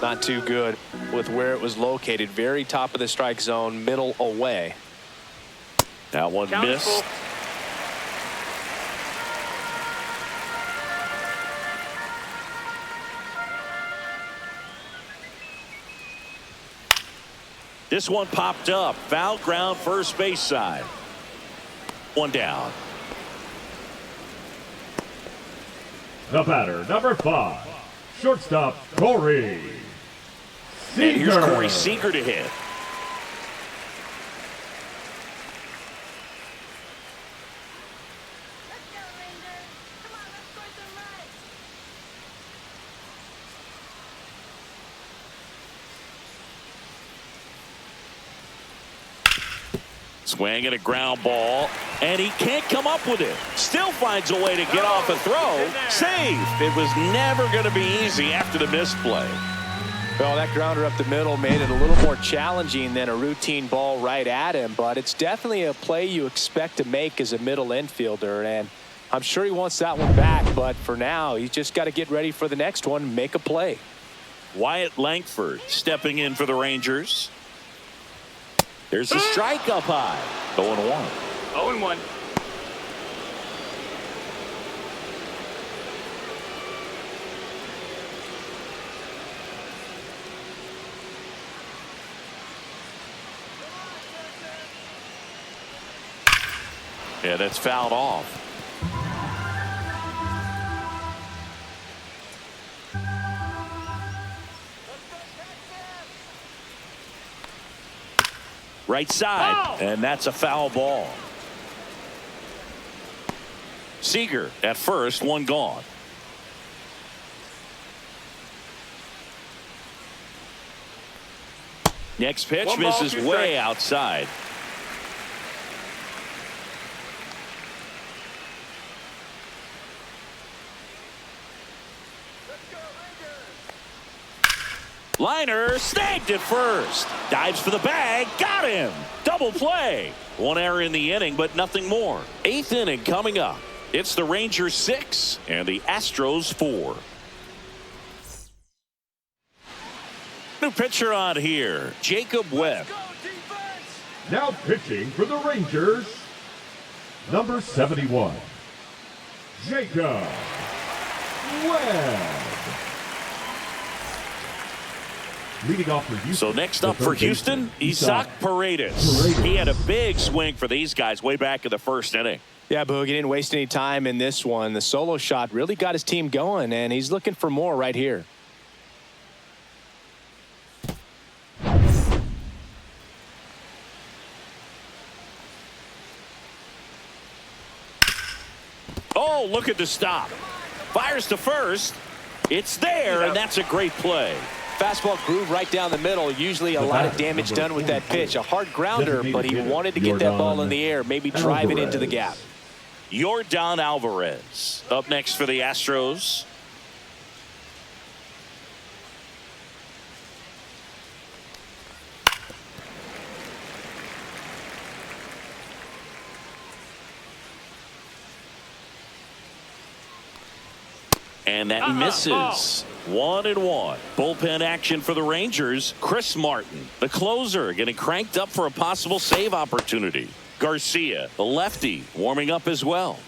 Speaker 2: not too good with where it was located. Very top of the strike zone, middle away.
Speaker 1: That one missed. This one popped up. Foul ground, first base side. One down.
Speaker 3: The batter, number 5, shortstop Corey Seager.
Speaker 1: And here's Corey Seager to hit. Swing and a ground ball, and he can't come up with it. Still finds a way to get off a throw. Safe. It was never going to be easy after the misplay.
Speaker 2: Well, that grounder up the middle made it a little more challenging than a routine ball right at him, but it's definitely a play you expect to make as a middle infielder, and I'm sure he wants that one back, but for now, he's just got to get ready for the next one, make a play.
Speaker 1: Wyatt Langford stepping in for the Rangers. There's the strike up high. 0-1.
Speaker 4: 0-1.
Speaker 1: Yeah, that's fouled off. Right side, and that's a foul ball. Seager at first, one gone. Next pitch
Speaker 4: One ball,
Speaker 1: misses
Speaker 4: 2
Speaker 1: way
Speaker 4: strikes.
Speaker 1: outside. Liner snagged at first. Dives for the bag. Got him. Double play. One error in the inning, but nothing more. 8th inning coming up. It's the Rangers 6 and the Astros 4. New pitcher on here, Jacob Webb.
Speaker 3: Now pitching for the Rangers, number 71, Jacob Webb. Leading off for Houston.
Speaker 1: So next up for Houston, Isaac Paredes. He had a big swing for these guys way back in the first inning.
Speaker 2: Yeah, Boog, he didn't waste any time in this one. The solo shot really got his team going, and he's looking for more right here.
Speaker 1: Oh, look at the stop. Fires to first. It's there, and that's a great play.
Speaker 2: Fastball groove right down the middle. Usually a lot of damage done with that pitch. A hard grounder, but he wanted to get that ball in the air, maybe drive it into the gap.
Speaker 1: Yordan Alvarez up next for the Astros. And that misses. 1-1. Bullpen action for the Rangers. Chris Martin, the closer, getting cranked up for a possible save opportunity. Garcia, the lefty, warming up as well.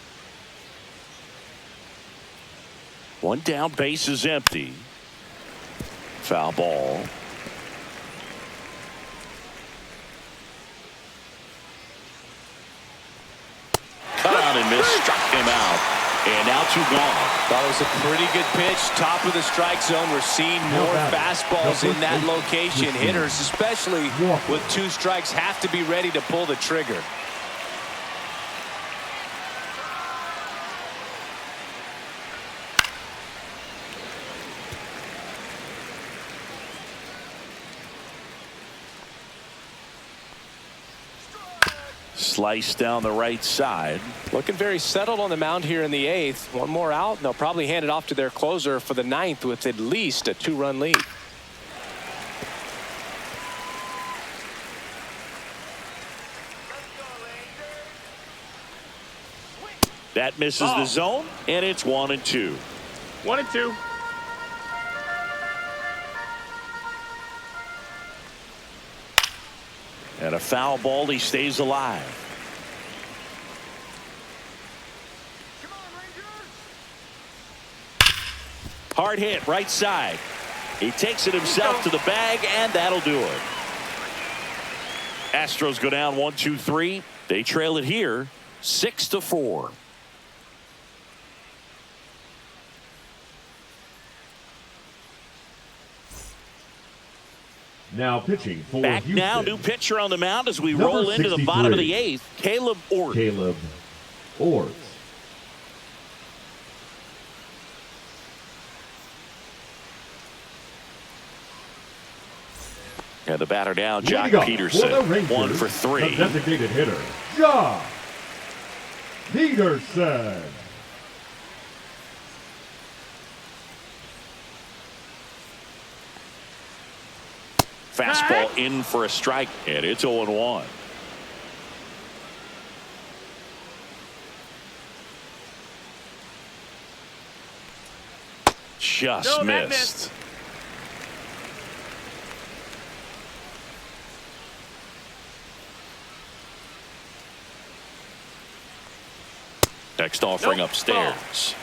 Speaker 1: One down, base is empty. Foul ball. Cut out and missed. Struck him out. And now 2 gone.
Speaker 2: That was a pretty good pitch. Top of the strike zone. We're seeing more fastballs in that location. Hitters, especially with 2 strikes, have to be ready to pull the trigger.
Speaker 1: Slice down the right side.
Speaker 2: Looking very settled on the mound here in the 8th. One more out, and they'll probably hand it off to their closer for the 9th with at least a 2-run lead.
Speaker 1: That misses the zone, and it's 1-2.
Speaker 4: 1-2.
Speaker 1: And a foul ball. He stays alive. Hard hit right side. He takes it himself to the bag, and that'll do it. Astros go down 1-2-3. They trail it here 6-4.
Speaker 3: Now pitching for
Speaker 1: Back
Speaker 3: Houston.
Speaker 1: now, new pitcher on the mound as we
Speaker 3: Number
Speaker 1: roll into the bottom of the
Speaker 3: 63.
Speaker 1: 8th. Caleb Orton.
Speaker 3: Caleb Orts.
Speaker 1: And the batter down,
Speaker 3: Leading
Speaker 1: Jock
Speaker 3: up
Speaker 1: Peterson.
Speaker 3: for the Rangers,
Speaker 1: 1 for 3.
Speaker 3: The designated hitter, Jock Peterson.
Speaker 1: Fastball in for a strike, and it's 0-1. Just missed. Next offering upstairs.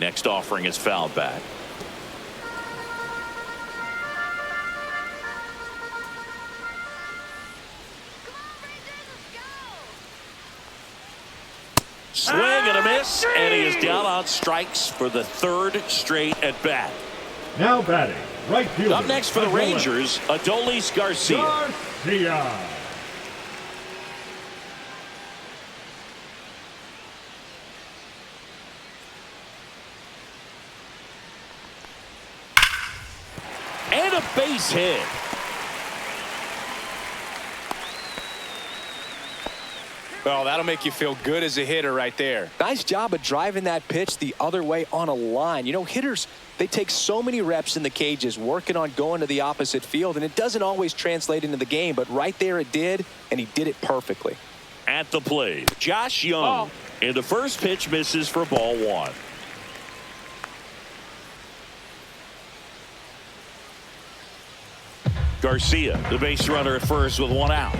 Speaker 1: Next offering is fouled back. Swing and a miss, and he is down on strikes for the 3rd straight at bat.
Speaker 3: Now batting, right fielder.
Speaker 1: Up next for the Rangers, Adolis Garcia.
Speaker 3: Garcia.
Speaker 1: And a base hit.
Speaker 2: Well, that'll make you feel good as a hitter right there. Nice job of driving that pitch the other way on a line. You know, hitters, they take so many reps in the cages working on going to the opposite field, and it doesn't always translate into the game, but right there it did, and he did it perfectly.
Speaker 1: At the plate, Josh Young. And the first pitch misses for ball 1. Garcia, the base runner at first with 1 out.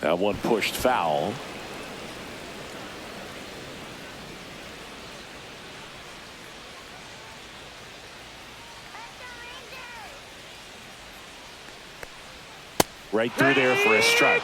Speaker 1: That one pushed foul. Right through there for a strike.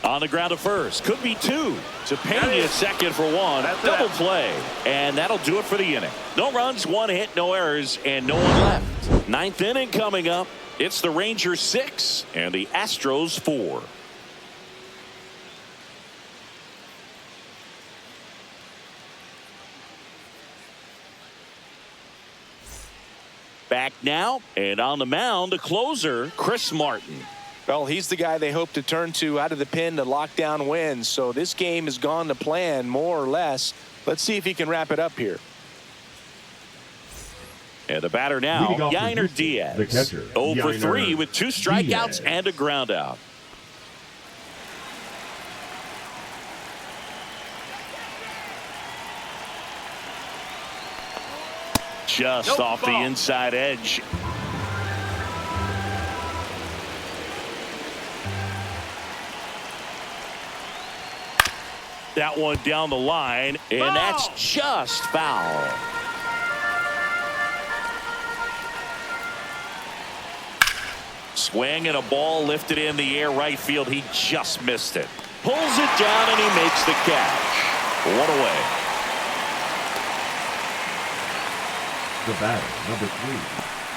Speaker 1: On the ground to first. Could be 2. Tepena second for 1. Double play. And that'll do it for the inning. No runs, 1 hit, no errors, and no one left. 9th inning coming up. It's the Rangers 6 and the Astros 4. Back now, and on the mound, the closer, Chris Martin.
Speaker 2: Well, he's the guy they hope to turn to out of the pen to lock down wins. So this game has gone to plan, more or less. Let's see if he can wrap it up here.
Speaker 1: And the batter now, Yainer Diaz.
Speaker 3: The catcher,
Speaker 1: 0 for 3
Speaker 3: Yainer
Speaker 1: with 2 strikeouts
Speaker 3: Diaz.
Speaker 1: and a ground out. Just off the inside edge. That one down the line, and that's just foul. Swing and a ball lifted in the air right field. He just missed it. Pulls it down and he makes the catch. 1 away.
Speaker 3: The batter, number 3,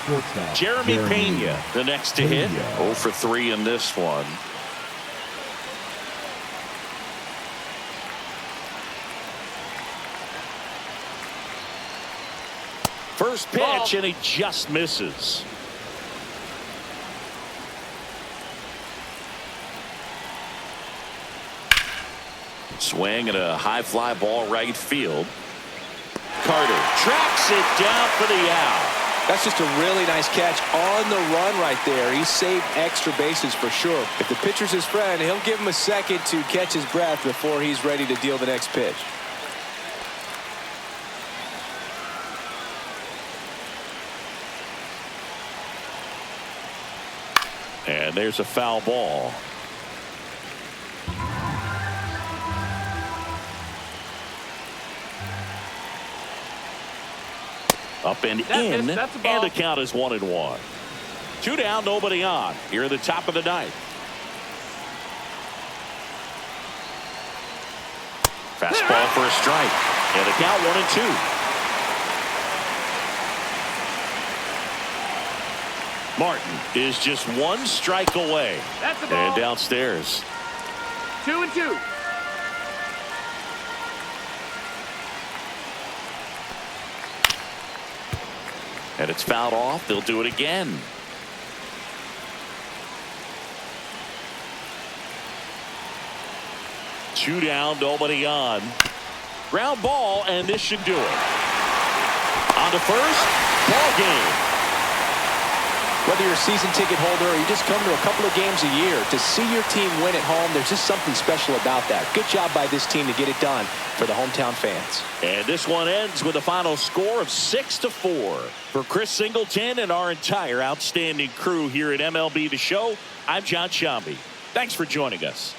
Speaker 3: shortstop
Speaker 1: Jeremy Pena, the next to hit.
Speaker 3: Pena.
Speaker 1: 0 for 3 in this one. First pitch, and he just misses. Swing and a high fly ball right field. Carter tracks it down for the out.
Speaker 2: That's just a really nice catch on the run right there. He saved extra bases for sure. If the pitcher's his friend, he'll give him a second to catch his breath before he's ready to deal the next pitch.
Speaker 1: And there's a foul ball. Up and in,
Speaker 4: that's a ball.
Speaker 1: and the count is 1-1. 2 down, nobody on. Here at the top of the ninth. Fastball for a strike, and the count 1-2. Martin is just 1 strike away.
Speaker 4: That's a ball.
Speaker 1: And downstairs.
Speaker 4: 2-2.
Speaker 1: And it's fouled off. They'll do it again. Two down, nobody on. Ground ball, and this should do it. On to first, ball game.
Speaker 2: Whether you're a season ticket holder or you just come to a couple of games a year, to see your team win at home, there's just something special about that. Good job by this team to get it done for the hometown fans.
Speaker 1: And this one ends with a final score of 6-4. For Chris Singleton and our entire outstanding crew here at MLB The Show, I'm John Shambi. Thanks for joining us.